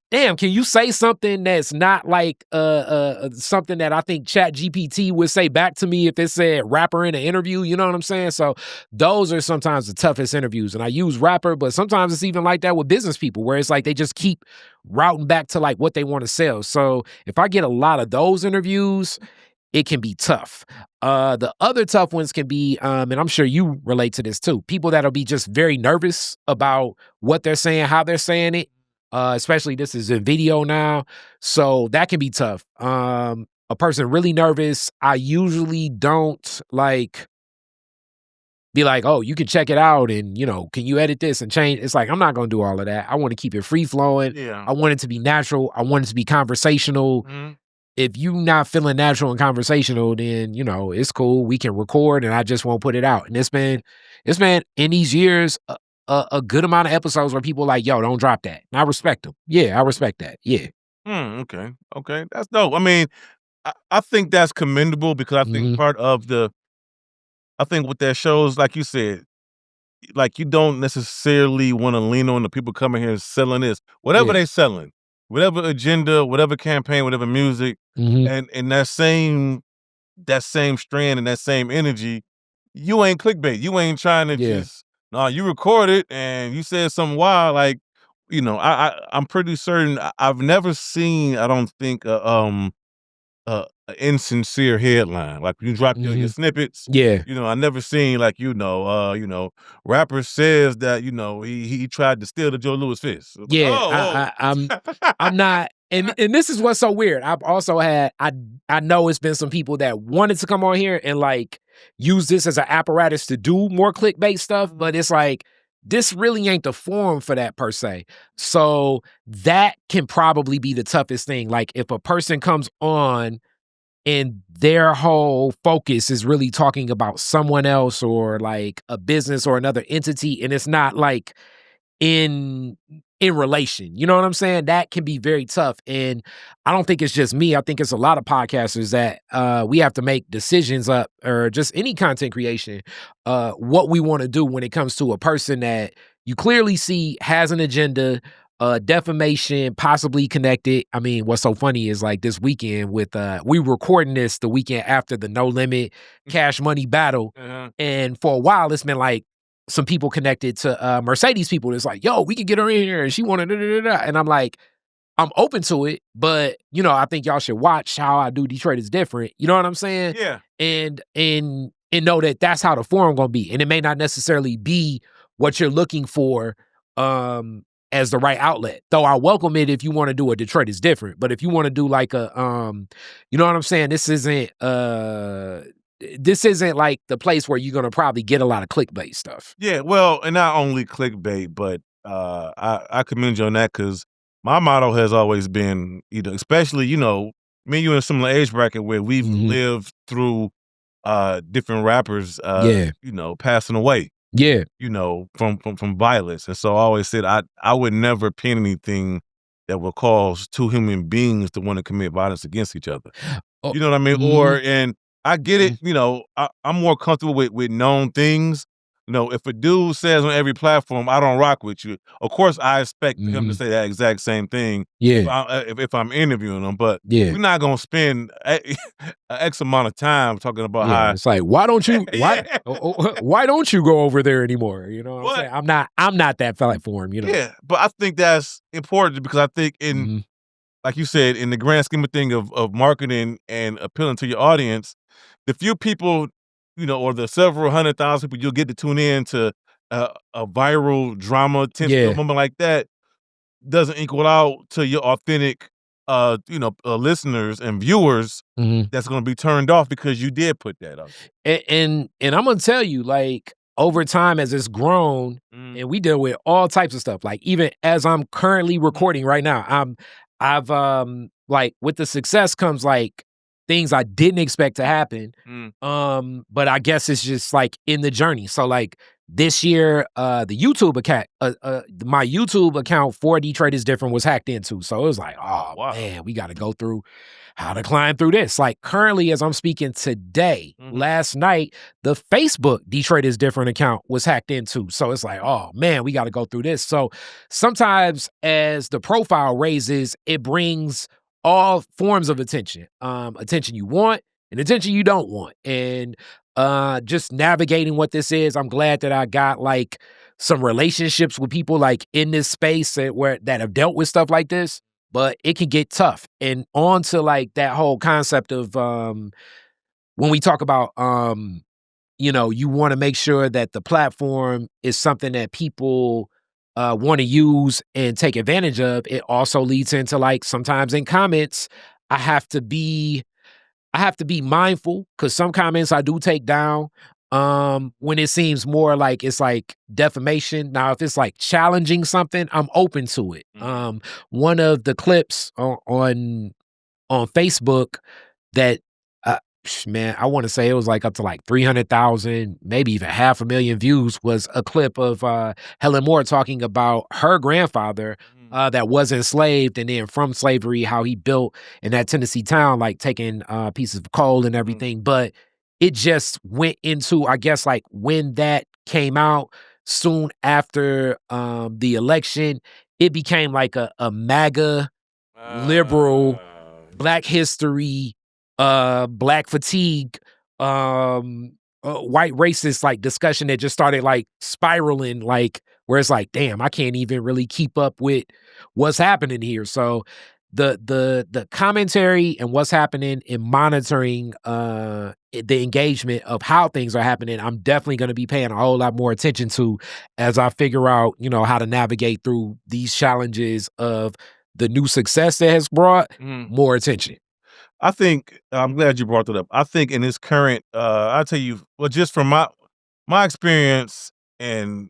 damn, can you say something that's not like something that I think ChatGPT would say back to me if it said rapper in an interview? You know what I'm saying? So those are sometimes the toughest interviews. And I use rapper, but sometimes it's even like that with business people where it's like they just keep routing back to like what they want to sell. So if I get a lot of those interviews, it can be tough. The other tough ones can be, and I'm sure you relate to this too, people that'll be just very nervous about what they're saying, how they're saying it. Especially this is in video now. So that can be tough. A person really nervous, I usually don't like be like, oh, you can check it out and, you know, can you edit this and change? It's like, I'm not going to do all of that. I want to keep it free flowing. Yeah. I want it to be natural. I want it to be conversational. If you're not feeling natural and conversational, then, you know, it's cool. We can record and I just won't put it out. And it's been in these years, a good amount of episodes where people are like, yo, don't drop that. And I respect them. Yeah, I respect that. Yeah. Okay. That's dope. I mean, I think that's commendable because I think part of I think what that shows, like you said, like you don't necessarily want to lean on the people coming here and selling this. Whatever they selling, whatever agenda, whatever campaign, whatever music, and that same strand and that same energy, you ain't clickbait. You ain't trying to just, no, you record it and you said something wild. Like, you know, I'm pretty certain I've never seen, I don't think, an insincere headline. Like you drop your snippets. Yeah. You know, I never seen like, rapper says that, you know, he tried to steal the Joe Louis fist. Yeah. I'm not. And this is what's so weird. I've also had, I know it's been some people that wanted to come on here and like use this as an apparatus to do more clickbait stuff, but it's like, this really ain't the forum for that per se. So that can probably be the toughest thing. Like if a person comes on and their whole focus is really talking about someone else or like a business or another entity, and it's not like in relation. You know what I'm saying? That can be very tough. And I don't think it's just me. I think it's a lot of podcasters that we have to make decisions up, or just any content creation, what we want to do when it comes to a person that you clearly see has an agenda, defamation, possibly connected. I mean, what's so funny is like this weekend with we recording this the weekend after the No Limit Cash Money battle. And for a while it's been like some people connected to Mercedes people. It's like, yo, we could get her in here and she wanted da. And I'm like, I'm open to it, but you know, I think y'all should watch how I do Detroit is different. You know what I'm saying? Yeah. And know that that's how the forum gonna be. And it may not necessarily be what you're looking for as the right outlet. Though I welcome it if you want to do a Detroit is different. But if you want to do like a you know what I'm saying? This isn't like the place where you're gonna probably get a lot of clickbait stuff. Yeah, well, and not only clickbait, but I commend you on that, because my motto has always been, you know, especially, you know, me and you in a similar age bracket where we've lived through different rappers you know, passing away. Yeah. You know, from violence. And so I always said I would never pen anything that would cause two human beings to want to commit violence against each other. Oh, you know what I mean? And I get it, you know, I'm more comfortable with known things. You know, if a dude says on every platform, I don't rock with you, of course I expect him to say that exact same thing if I'm interviewing him. But we're not going to spend an X amount of time talking about how... It's like, why don't you why don't you go over there anymore? You know what I'm saying? I'm not that platform, you know? Yeah, but I think that's important, because I think in, like you said, in the grand scheme of thing of marketing and appealing to your audience, the few people, you know, or the several 100,000 people you'll get to tune in to a viral drama moment like that doesn't equal out to your authentic, you know, listeners and viewers that's going to be turned off because you did put that up. And I'm going to tell you, like, over time as it's grown, and we deal with all types of stuff. Like, even as I'm currently recording right now, I've like, with the success comes like things I didn't expect to happen. But I guess it's just like in the journey. So like this year, the YouTube account, my YouTube account for Detroit is Different was hacked into. So it was like, oh man, we got to go through how to climb through this. Like currently, as I'm speaking today, last night, the Facebook Detroit is Different account was hacked into. So it's like, oh man, we got to go through this. So sometimes as the profile raises, it brings all forms of attention, attention you want and attention you don't want. And just navigating what this is, I'm glad that I got like some relationships with people like in this space that have dealt with stuff like this, but it can get tough. And on to like that whole concept of when we talk about, you know, you want to make sure that the platform is something that people want to use and take advantage of. It also leads into like sometimes in comments, I have to be mindful, because some comments I do take down when it seems more like it's like defamation. Now, if it's like challenging something, I'm open to it. One of the clips on Facebook that man, I want to say it was like up to like 300,000, maybe even 500,000 views, was a clip of Helen Moore talking about her grandfather that was enslaved, and then from slavery, how he built in that Tennessee town, like taking pieces of coal and everything. But it just went into, I guess, like when that came out soon after the election, it became like a MAGA liberal Black history, Black fatigue, white racist like discussion that just started like spiraling, like where it's like, damn, I can't even really keep up with what's happening here. So the commentary and what's happening and monitoring the engagement of how things are happening, I'm definitely going to be paying a whole lot more attention to as I figure out, you know, how to navigate through these challenges of the new success that has brought more attention. I think, I'm glad you brought that up. I think in this current, I'll tell you, well, just from my experience and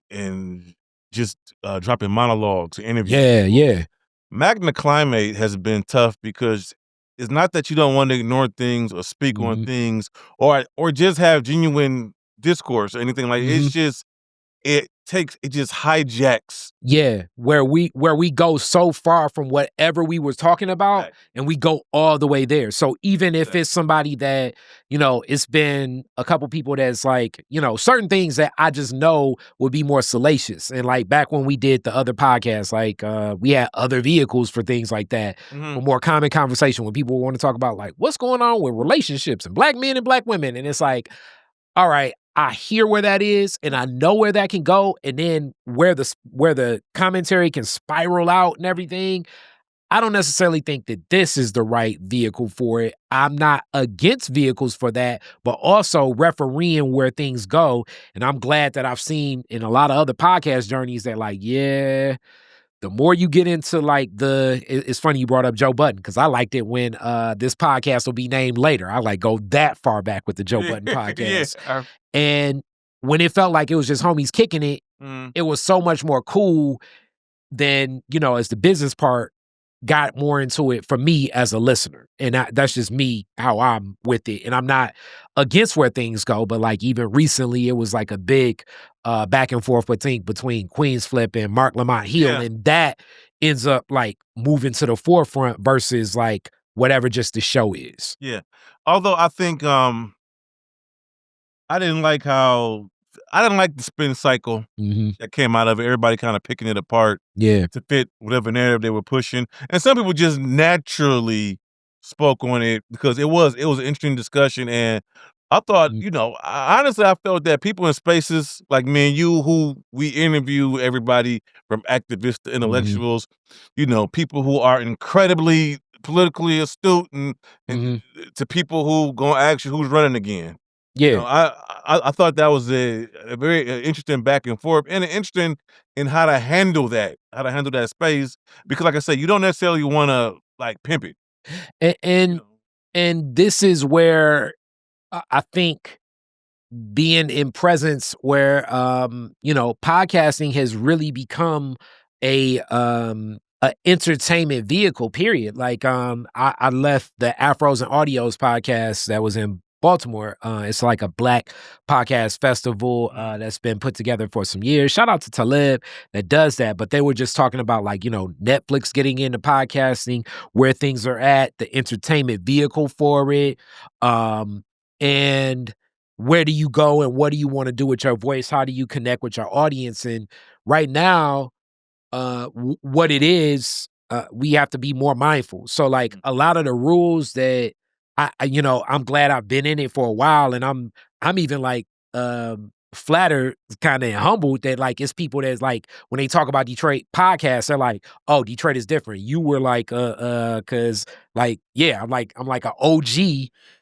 just dropping monologues, interviews. Yeah. Magna Climate has been tough because it's not that you don't want to ignore things or speak on things or just have genuine discourse or anything like it's just it just hijacks. Yeah, where we go so far from whatever we were talking about and we go all the way there. So even if it's somebody that, it's been a couple people that's like, certain things that I just know would be more salacious. And like back when we did the other podcast, like we had other vehicles for things like that, for more common conversation when people want to talk about like what's going on with relationships and black men and black women. And it's like, all right, I hear where that is and I know where that can go. And then where the commentary can spiral out and everything, I don't necessarily think that this is the right vehicle for it. I'm not against vehicles for that, but also refereeing where things go. And I'm glad that I've seen in a lot of other podcast journeys that like, yeah, the more you get into like it's funny you brought up Joe Budden because I liked it when this podcast will be named later. I like go that far back with the Joe Budden podcast. And when it felt like it was just homies kicking it, it was so much more cool than, as the business part got more into it for me as a listener. And that's just me, how I'm with it. And I'm not against where things go, but like even recently, it was like a big back and forth between Queens Flip and Mark Lamont Hill. And that ends up like moving to the forefront versus like whatever just the show is. Yeah. Although I think I didn't like the spin cycle that came out of it. Everybody kind of picking it apart to fit whatever narrative they were pushing. And some people just naturally spoke on it because it was an interesting discussion. And I thought, honestly, I felt that people in spaces like me and you, who we interview everybody from activists to intellectuals, people who are incredibly politically astute and to people who gonna ask you who's running again. Yeah, I thought that was a very interesting back and forth, and interesting in how to handle that space. Because, like I said, you don't necessarily want to like pimp it, and this is where I think being in presence where podcasting has really become a entertainment vehicle. Period. Like I left the Afros and Audios podcast that was in Baltimore. It's like a black podcast festival that's been put together for some years. Shout out to Talib that does that. But they were just talking about like, Netflix getting into podcasting, where things are at, the entertainment vehicle for it. And where do you go and what do you want to do with your voice? How do you connect with your audience? And right now, what it is, we have to be more mindful. So like a lot of the rules that I'm glad I've been in it for a while, and I'm even like flattered, kind of humbled that like it's people that's like when they talk about Detroit podcasts, they're like, oh, Detroit is different. You were like, cause like, yeah, I'm like an OG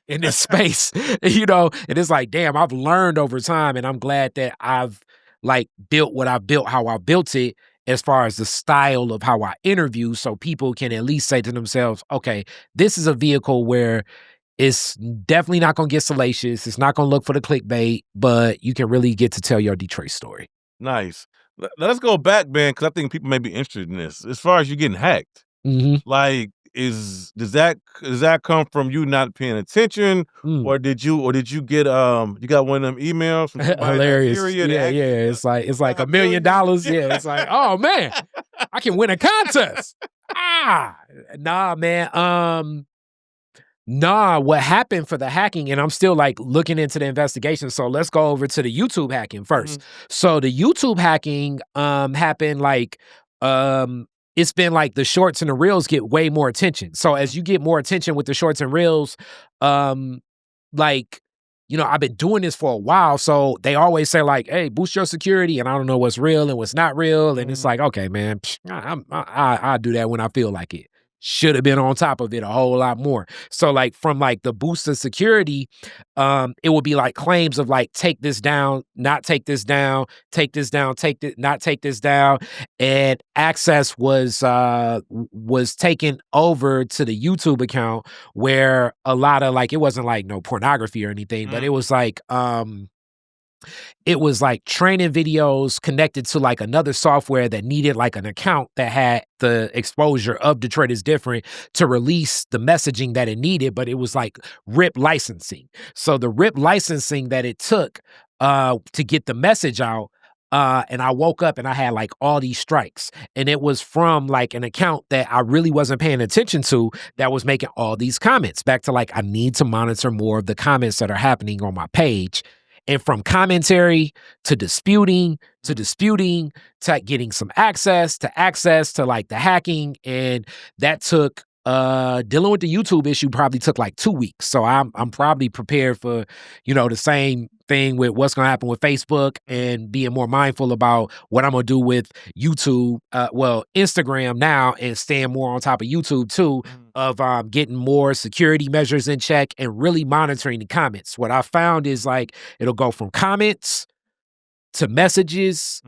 in this space, and it's like, damn, I've learned over time, and I'm glad that I've like built what I've built, how I built it, as far as the style of how I interview, so people can at least say to themselves, okay, this is a vehicle where it's definitely not going to get salacious. It's not going to look for the clickbait, but you can really get to tell your Detroit story. Nice. Let's go back, man, because I think people may be interested in this. As far as you getting hacked, like, does that come from you not paying attention, or did you get you got one of them emails from hilarious? It's like $1 million. Yeah, it's like, oh man, I can win a contest. Nah, man. Nah, what happened for the hacking, and I'm still like looking into the investigation. So let's go over to the YouTube hacking first. So the YouTube hacking happened like it's been like the shorts and the reels get way more attention. So as you get more attention with the shorts and reels, like, I've been doing this for a while. So they always say like, hey, boost your security. And I don't know what's real and what's not real. And it's like, okay, man, I do that when I feel like it. Should have been on top of it a whole lot more. So like from like the boost of security, it would be like claims of like, take this down, not take this down, take this down, not take this down. And access was taken over to the YouTube account where a lot of like, it wasn't like no pornography or anything, but it was like, it was like training videos connected to like another software that needed like an account that had the exposure of Detroit is Different to release the messaging that it needed, but it was like RIP licensing. So the RIP licensing that it took to get the message out, and I woke up and I had like all these strikes, and it was from like an account that I really wasn't paying attention to that was making all these comments. Back to like, I need to monitor more of the comments that are happening on my page. And from commentary to disputing to getting some access to like the hacking. And that took dealing with the YouTube issue probably took like 2 weeks. So I'm probably prepared for, the same thing with what's going to happen with Facebook and being more mindful about what I'm going to do with YouTube, Instagram now, and staying more on top of YouTube too, of getting more security measures in check and really monitoring the comments. What I found is like, it'll go from comments to messages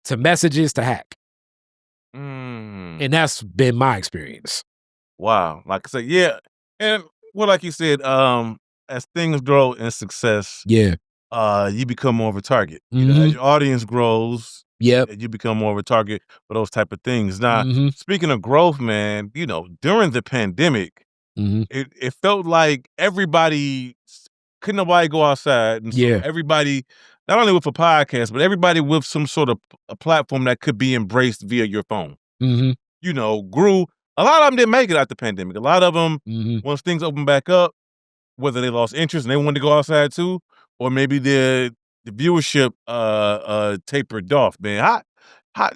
to hack. And that's been my experience. Wow. Like I said, yeah. And like you said, as things grow in success, you become more of a target. As your audience grows, you become more of a target for those type of things. Now, speaking of growth, man, during the pandemic, it felt like couldn't nobody go outside. And so everybody, not only with a podcast, but everybody with some sort of a platform that could be embraced via your phone, grew. A lot of them didn't make it out the pandemic. A lot of them, once things opened back up, whether they lost interest and they wanted to go outside too, or maybe the viewership tapered off, man. How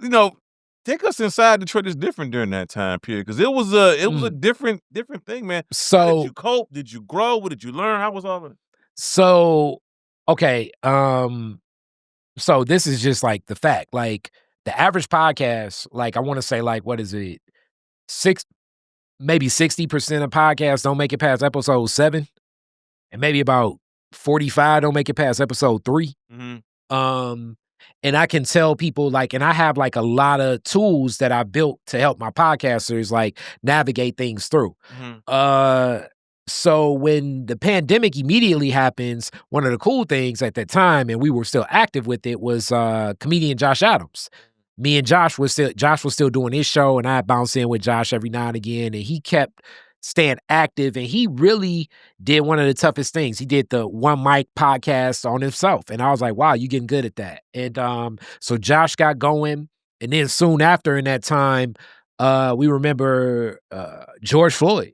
take us inside Detroit is different during that time period, because it was a different thing, man. So how did you cope? Did you grow? What did you learn? How was all of it? So okay, so this is just like the fact. Like the average podcast, like I want to say, like, what is it? Maybe 60% of podcasts don't make it past episode 7, and maybe about 45 don't make it past episode 3. And I can tell people, like, and I have like a lot of tools that I built to help my podcasters like navigate things through. So when the pandemic immediately happens, one of the cool things at that time, and we were still active with it, was comedian Josh Adams. Me and Josh was still doing his show, and I bounced in with Josh every now and again, and he kept staying active, and he really did one of the toughest things. He did the one mic podcast on himself, and I was like, wow, you getting good at that. And so Josh got going, and then soon after in that time, we remember George Floyd.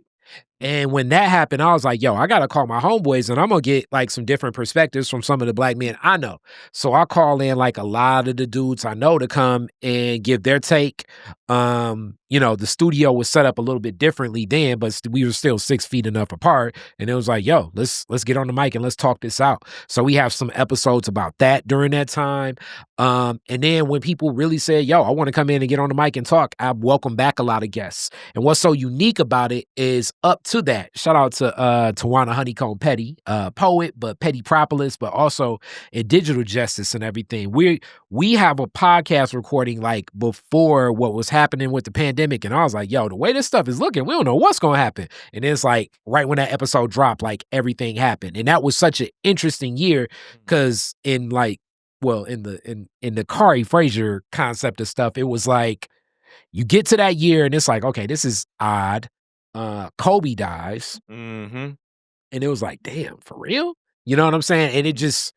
And when that happened, I was like, yo, I got to call my homeboys, and I'm going to get like some different perspectives from some of the black men I know. So I call in like a lot of the dudes I know to come and give their take. The studio was set up a little bit differently then, but we were still 6 feet enough apart. And it was like, yo, let's get on the mic and let's talk this out. So we have some episodes about that during that time. And then when people really said, yo, I want to come in and get on the mic and talk, I welcome back a lot of guests. And what's so unique about it is up to that, shout out to Tawana Honeycomb Petty, poet, but Petty Propolis, but also in digital justice and everything. We have a podcast recording like before what was happening with the pandemic. And I was like, yo, the way this stuff is looking, we don't know what's going to happen. And it's like right when that episode dropped, like everything happened. And that was such an interesting year because in the Khary Frazier concept of stuff, it was like you get to that year and it's like, okay, this is odd. Kobe dies. And it was like, damn, for real? You know what I'm saying? And it just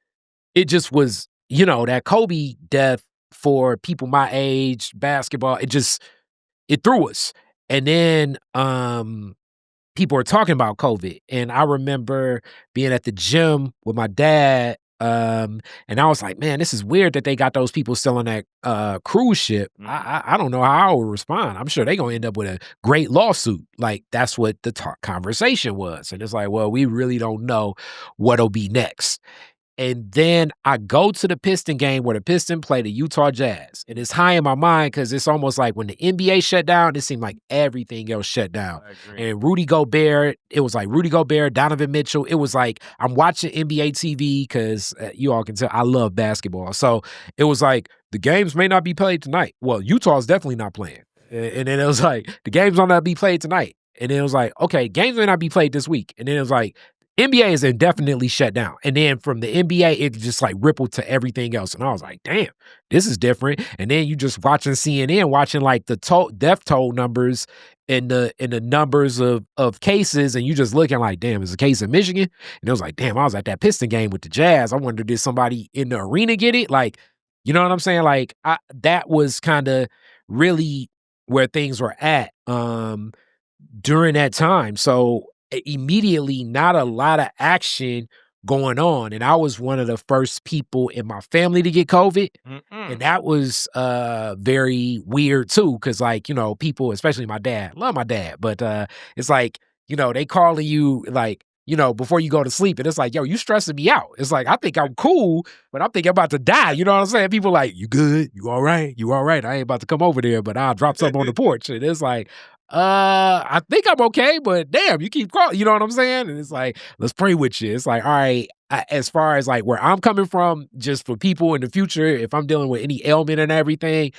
was, that Kobe death for people my age, basketball, it threw us. And then people were talking about COVID. And I remember being at the gym with my dad. And I was like, man, this is weird that they got those people still on that cruise ship. I don't know how I would respond. I'm sure they're going to end up with a great lawsuit. Like, that's what the conversation was. And it's like, well, we really don't know what'll be next. And then I go to the Piston game where the Piston play the Utah Jazz. And it's high in my mind because it's almost like when the NBA shut down, it seemed like everything else shut down. And Rudy Gobert, it was like Rudy Gobert, Donovan Mitchell. It was like I'm watching NBA TV because you all can tell I love basketball. So it was like the games may not be played tonight. Well, Utah's definitely not playing. And then it was like the games will not be played tonight. And then it was like, okay, games may not be played this week. And then it was like, NBA is indefinitely shut down. And then from the NBA, it just like rippled to everything else. And I was like, damn, this is different. And then you just watching CNN, watching like the death toll numbers and the numbers of cases, and you just looking like, damn, it's a case in Michigan. And it was like, damn, I was at that Piston game with the Jazz. I wonder, did somebody in the arena get it? Like, you know what I'm saying? Like, that was kind of really where things were at during that time. So immediately, not a lot of action going on. And I was one of the first people in my family to get COVID. And that was very weird too. Cause like, you know, people, especially my dad, love my dad, but it's like, you know, they calling you like, you know, before you go to sleep. And it's like, yo, you stressing me out. It's like, I think I'm cool, but I'm thinking I'm about to die. You know what I'm saying? People like, you good? You all right? You all right? I ain't about to come over there, but I'll drop something on the porch. And it's like, I think I'm okay, but damn, you keep calling. You know what I'm saying? And it's like, let's pray with you. It's like, all right, as far as like where I'm coming from, just for people in the future, if I'm dealing with any ailment and everything,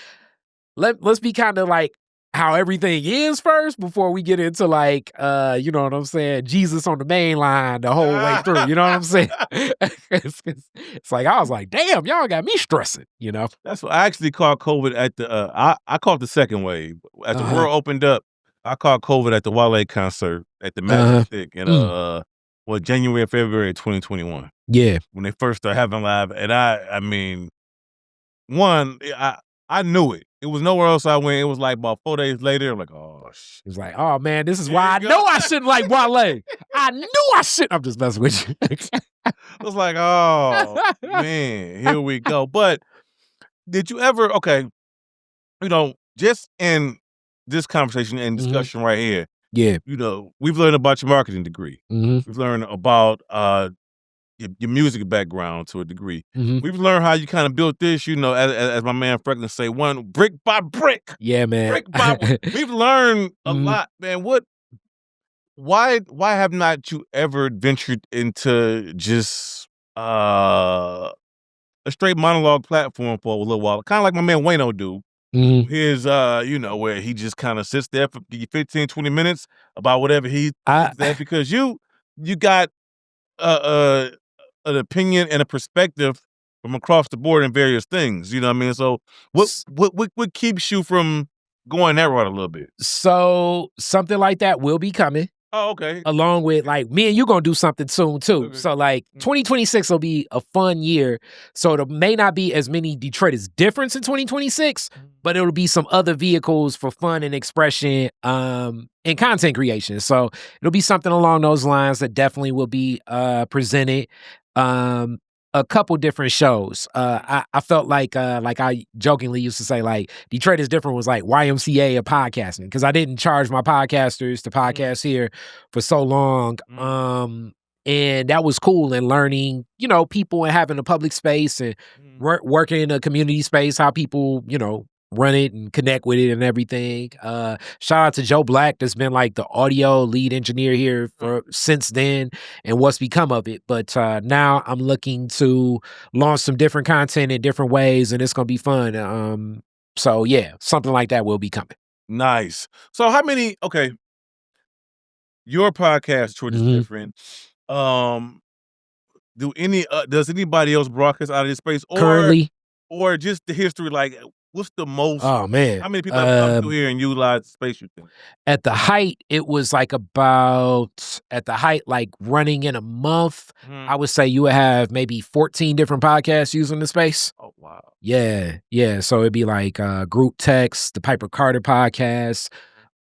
let's be kind of like how everything is first before we get into like, you know what I'm saying? Jesus on the main line the whole way through. You know what I'm saying? It's like, I was like, damn, y'all got me stressing, you know? That's what I actually called COVID at the, I called the second wave. As the world opened up, I caught COVID at the Wale concert at the Majestic in January and February of 2021. Yeah. When they first started having live. And I mean, I knew it. It was nowhere else I went. It was like about 4 days later. I'm like, oh, shit. It was like, oh, man, this is why I know I shouldn't like Wale. I knew I shouldn't. I'm just messing with you. I was like, oh, man, here we go. But did you ever, you know, just in this conversation and discussion right here, you know, we've learned about your marketing degree. We've learned about your music background to a degree. We've learned how you kind of built this, you know, as my man Franklin say, one brick by brick. Yeah, man. Brick by brick. We've learned a lot, man. Why have not you ever ventured into just a straight monologue platform for a little while? Kind of like my man Wayno do. His, you know, where he just kind of sits there for 15, 20 minutes about whatever he thinks because you got an opinion and a perspective from across the board in various things. You know what I mean? So what keeps you from going that route a little bit? So something like that will be coming. Oh, okay. Along with like me and you gonna do something soon too. Okay. So like 2026 will be a fun year. So there may not be as many Detroiters difference in 2026, but it'll be some other vehicles for fun and expression and content creation. So it'll be something along those lines that definitely will be presented. A couple different shows. I felt like I jokingly used to say, like, Detroit is different was like YMCA of podcasting, because I didn't charge my podcasters to podcast here for so long. And that was cool, and learning, you know, people and having a public space and working in a community space, how people, you know, run it and connect with it and everything. Shout out to Joe Black, that's been like the audio lead engineer here for since then, and what's become of it. But now I'm looking to launch some different content in different ways, and it's gonna be fun. So yeah, something like that will be coming. Nice. So how many? Okay, your podcast, Detroit is different. Does anybody else broadcast out of this space Currently, or just the history? Like, what's the most? Oh man, how many people have come through here and utilize the space? You think at the height it was like like running in a month, I would say you would have maybe 14 different podcasts using the space. Oh wow, yeah. So it'd be like Group Text, the Piper Carter podcast,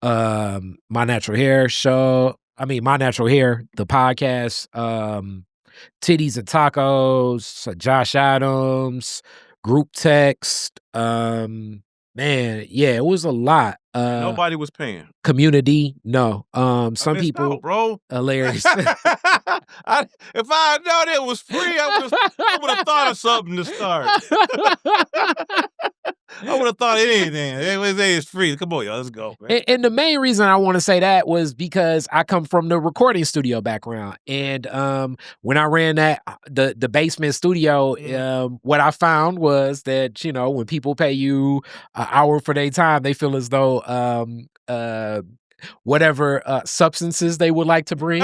My Natural Hair show. I mean, My Natural Hair, the podcast, Titties and Tacos, Josh Adams, Group Text. Man, yeah, it was a lot. Nobody was paying. Community, no. Some people, out, bro, hilarious. If I had known it was free, I would have thought of something to start. I would have thought of anything. It's free. Come on, y'all, let's go. And the main reason I want to say that was because I come from the recording studio background, and when I ran the basement studio, what I found was that, you know, when people pay you an hour for their time, they feel as though whatever substances they would like to bring,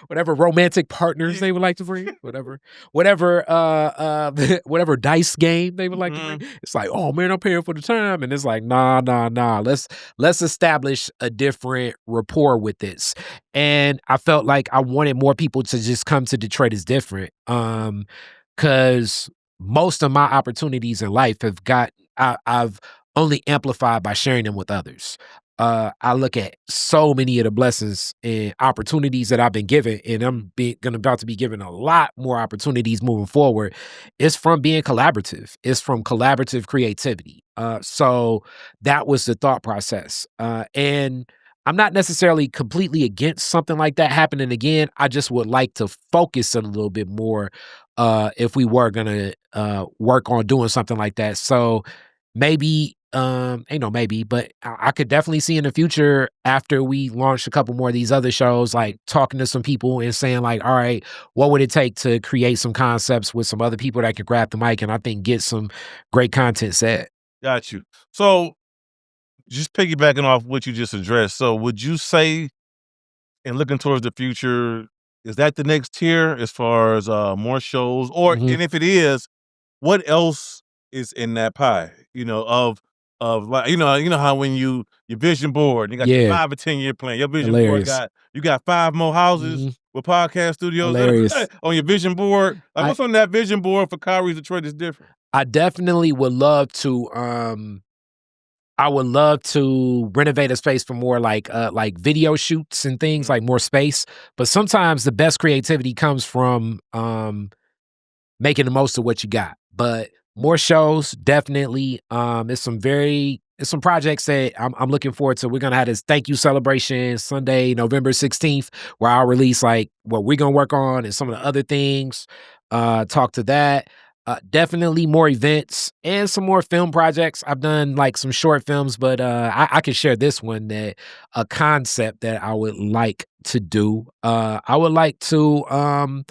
whatever romantic partners they would like to bring, whatever whatever dice game they would like to bring. It's like, oh man, I'm paying for the time, and it's like, nah. Let's establish a different rapport with this. And I felt like I wanted more people to just come to Detroit as different, because most of my opportunities in life I've only amplified by sharing them with others. I look at so many of the blessings and opportunities that I've been given, and I'm about to be given a lot more opportunities moving forward. It's from being collaborative. It's from collaborative creativity. So that was the thought process. And I'm not necessarily completely against something like that happening again. I just would like to focus a little bit more if we were going to work on doing something like that. So maybe, ain't no maybe, but I could definitely see in the future, after we launch a couple more of these other shows, like talking to some people and saying like, all right, what would it take to create some concepts with some other people that could grab the mic and I think get some great content set. Got you. So just piggybacking off what you just addressed. So would you say, and looking towards the future, is that the next tier as far as more shows? Or, and if it is, what else is in that pie? Of like, you know how when your vision board, you got your 5 or 10 year plan, your vision board you got 5 more houses with podcast studios on your vision board. Like, what's on that vision board for Khary's Detroit is different? I definitely would love to renovate a space for more like video shoots and things, like more space. But sometimes the best creativity comes from making the most of what you got. But more shows, definitely. It's some projects that I'm looking forward to. We're gonna have this thank you celebration Sunday, November 16th, where I'll release like what we're gonna work on and some of the other things. Talk to that. Definitely more events and some more film projects. I've done like some short films, but I can share this one, that a concept that I would like to do. I would like to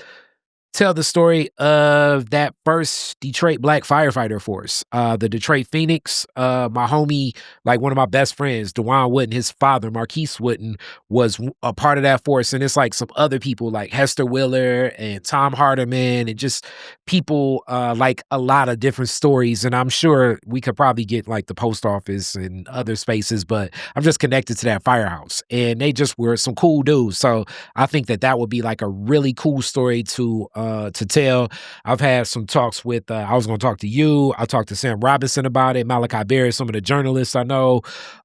tell the story of that first Detroit Black firefighter force, the Detroit Phoenix. My homie, like one of my best friends, DeJuan Wooden, his father, Marquise Wooden, was a part of that force. And it's like some other people like Hester Wheeler and Tom Hardiman, and just people like a lot of different stories. And I'm sure we could probably get like the post office and other spaces, but I'm just connected to that firehouse. And they just were some cool dudes. So I think that would be like a really cool story to tell. I've had some talks with, I was going to talk to you. I talked to Sam Robinson about it, Malik Barry, some of the journalists I know,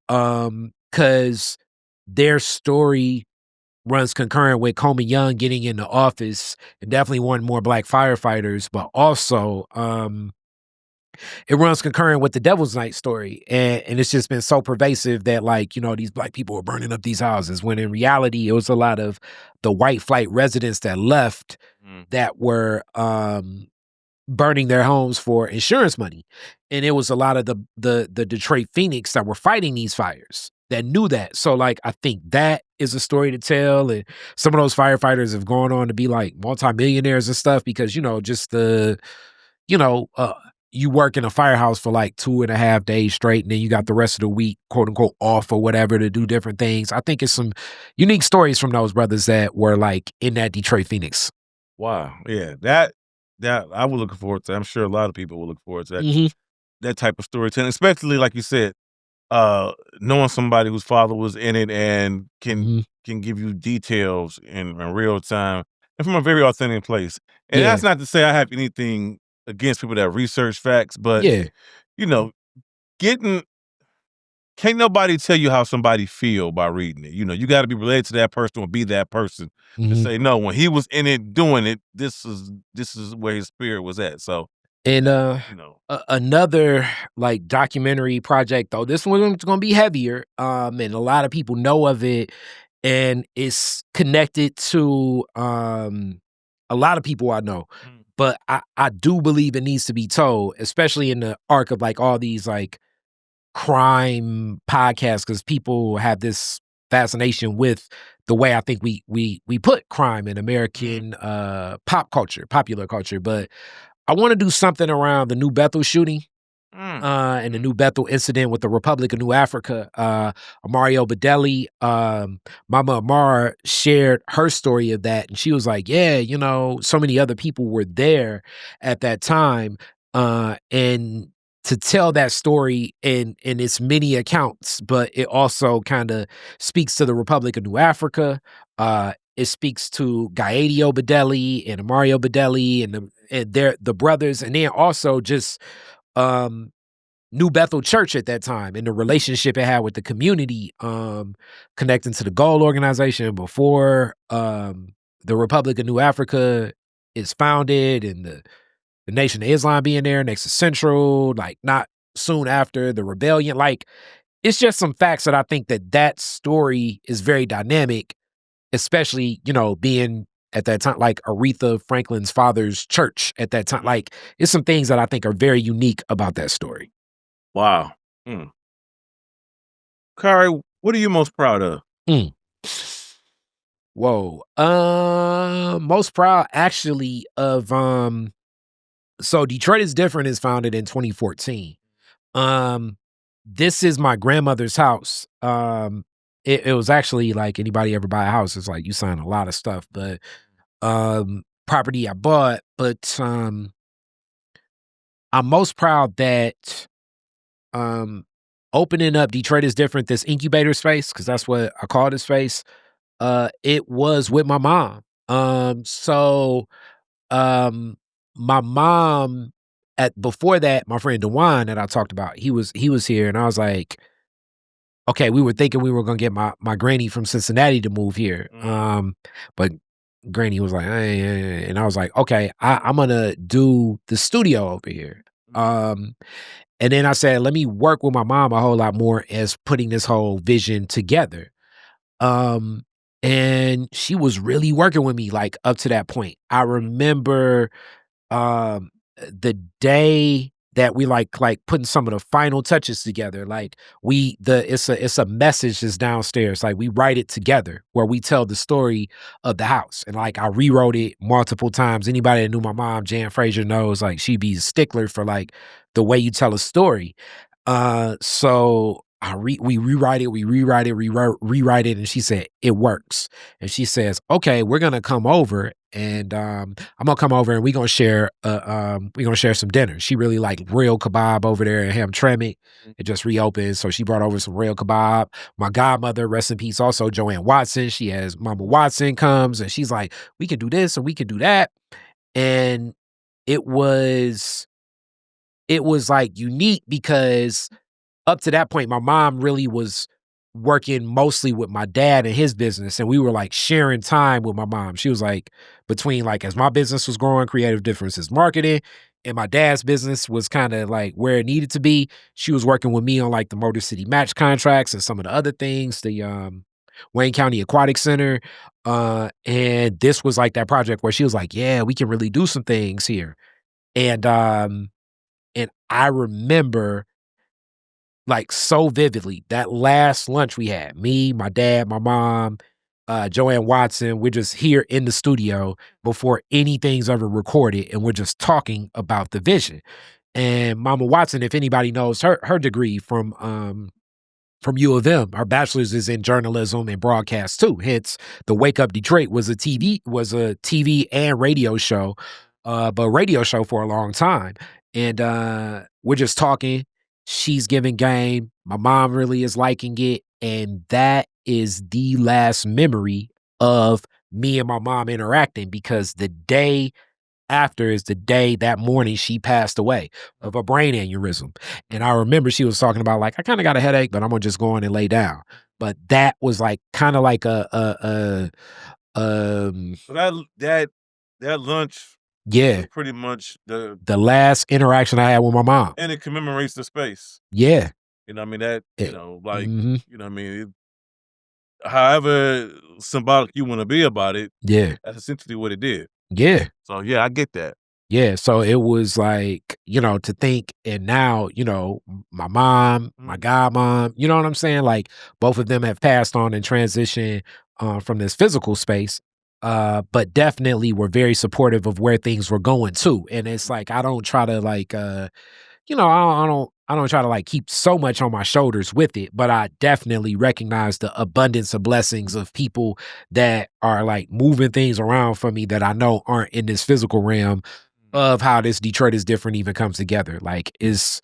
because their story runs concurrent with Coleman Young getting in the office and definitely wanting more Black firefighters, but also it runs concurrent with the Devil's Night story. And it's just been so pervasive that, like, you know, these Black people were burning up these houses, when in reality, it was a lot of the white flight residents that left that were burning their homes for insurance money. And it was a lot of the Detroit Phoenix that were fighting these fires that knew that. So, like, I think that is a story to tell. And some of those firefighters have gone on to be like multimillionaires and stuff because, you know, just you work in a firehouse for like 2.5 days straight, and then you got the rest of the week, quote unquote, off or whatever to do different things. I think it's some unique stories from those brothers that were like in that Detroit Phoenix. Wow. Yeah. That I was looking forward to. I'm sure a lot of people will look forward to that, that type of storytelling, especially like you said, knowing somebody whose father was in it and can give you details in real time and from a very authentic place. And that's not to say I have anything against people that research facts, but you know, can't nobody tell you how somebody feel by reading it. You know, you got to be related to that person or be that person to say, no, when he was in it doing it, this is where his spirit was at. So, and another like documentary project, though, this one's gonna be heavier, and a lot of people know of it, and it's connected to a lot of people I know. But I do believe it needs to be told, especially in the arc of like all these like crime podcasts, because people have this fascination with the way I think we put crime in American popular culture. But I want to do something around the new Bethel shooting. and the New Bethel incident with the Republic of New Africa. Mario Bedelli, Mama Amara shared her story of that. And she was like, yeah, you know, so many other people were there at that time. And to tell that story in its many accounts, but it also kind of speaks to the Republic of New Africa. It speaks to Gaedio Bedelli and Mario Bedelli and the brothers, and then also just New Bethel Church at that time and the relationship it had with the community, connecting to the Goal organization before the Republic of New Africa is founded, and the Nation of Islam being there next to Central, like not soon after the rebellion. Like, it's just some facts that I think that story is very dynamic, especially, you know, being at that time, like Aretha Franklin's father's church at that time. Like, it's some things that I think are very unique about that story. Wow. Khary, what are you most proud of? Whoa. Most proud actually of, so Detroit is Different is founded in 2014. This is my grandmother's house. It was actually like, anybody ever buy a house, it's like you sign a lot of stuff, but property I bought. But I'm most proud that opening up Detroit is Different, this incubator space, because that's what I call this space. It was with my mom. My mom, before that, my friend DeJuan that I talked about, he was here, and I was like, okay, we were thinking we were gonna get my granny from Cincinnati to move here. But granny was like, hey, and I was like, okay, I'm gonna do the studio over here. And then I said, let me work with my mom a whole lot more as putting this whole vision together. And she was really working with me, like, up to that point. I remember the day that we like putting some of the final touches together. Like, it's a message that's downstairs. Like, we write it together where we tell the story of the house. And like, I rewrote it multiple times. Anybody that knew my mom, Jan Frazier, knows like she'd be a stickler for like the way you tell a story. So we rewrite it, and she said, it works. And she says, okay, we're gonna come over, and I'm gonna come over, and we're gonna share some dinner. She really liked real kebab over there in Hamtramck. It just reopened, so she brought over some real kebab. My godmother, rest in peace, also Joanne Watson, she has Mama Watson comes, and she's like, we can do this and we can do that. And it was like unique because up to that point, my mom really was working mostly with my dad and his business, and we were like sharing time with my mom. She was like, between like, as my business was growing, Creative Differences Marketing, and my dad's business was kind of like where it needed to be, she was working with me on like the Motor City Match contracts and some of the other things, the Wayne County Aquatic Center. And this was like that project where she was like, yeah, we can really do some things here. And I remember like so vividly that last lunch we had, me, my dad, my mom, Joanne Watson, we're just here in the studio before anything's ever recorded, and we're just talking about the vision. And Mama Watson, if anybody knows her degree from U of M, her bachelor's is in journalism and broadcast too. Hence, the Wake Up Detroit was a TV and radio show, but radio show for a long time. And we're just talking. She's giving game. My mom really is liking it. And that is the last memory of me and my mom interacting, because the day after is the day, that morning, she passed away of a brain aneurysm. And I remember she was talking about like, I kind of got a headache, but I'm gonna just go in and lay down. But that was like kind of like so that lunch, yeah, pretty much the last interaction I had with my mom. And it commemorates the space. Yeah. You know what I mean? That, you know, like, you know what I mean? However symbolic you want to be about it, yeah, that's essentially what it did. Yeah. So, yeah, I get that. Yeah, so it was like, you know, to think, and now, you know, my mom, my godmom, you know what I'm saying? Like, both of them have passed on and transitioned from this physical space, but definitely were very supportive of where things were going too. And it's like, I don't try to like, you know, I don't try to like keep so much on my shoulders with it, but I definitely recognize the abundance of blessings of people that are like moving things around for me that I know aren't in this physical realm of how this Detroit is different even comes together. Like it's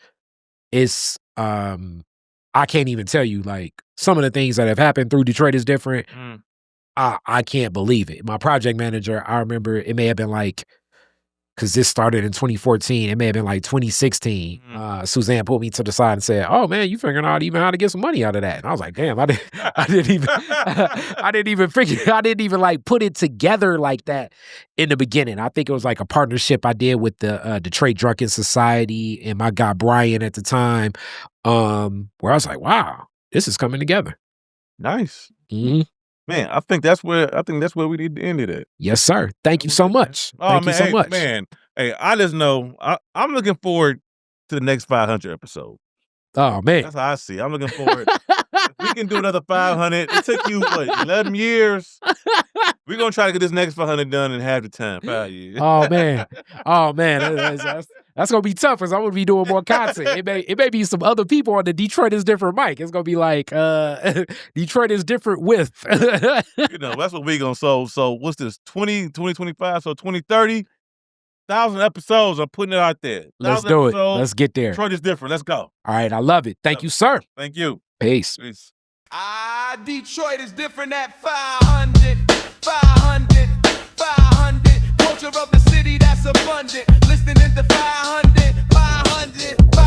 I can't even tell you like some of the things that have happened through Detroit is different. I can't believe it. My project manager, I remember it may have been like, because this started in 2014, it may have been like 2016. Suzanne pulled me to the side and said, "Oh man, you figuring out even how to get some money out of that?" And I was like, "Damn, I didn't even like put it together like that in the beginning." I think it was like a partnership I did with the Detroit Drunken Society and my guy Brian at the time, where I was like, "Wow, this is coming together." Nice. Mm-hmm. Man, I think that's where we need to end it at. Yes, sir. Thank you so much. Thank you so much. Man, hey, I just know I'm looking forward to the next 500 episode. Oh man. That's how I see it. I'm looking forward. If we can do another 500. It took you, what, 11 years? We're going to try to get this next 500 done in half the time. 5 years. Oh, man. That's going to be tough because I'm going to be doing more content. It may be some other people on the Detroit is Different mic. It's going to be like Detroit is Different with. You know, that's what we're going to so what's this, 2025, so 2030? 1,000 episodes. I'm putting it out there. Let's do it. Let's get there. Detroit is different. Let's go. All right. I love it. Thank you, sir. Thank you. Peace. Detroit is different at 500. 500. 500. Culture of the city that's abundant. Listening to 500. 500. 500.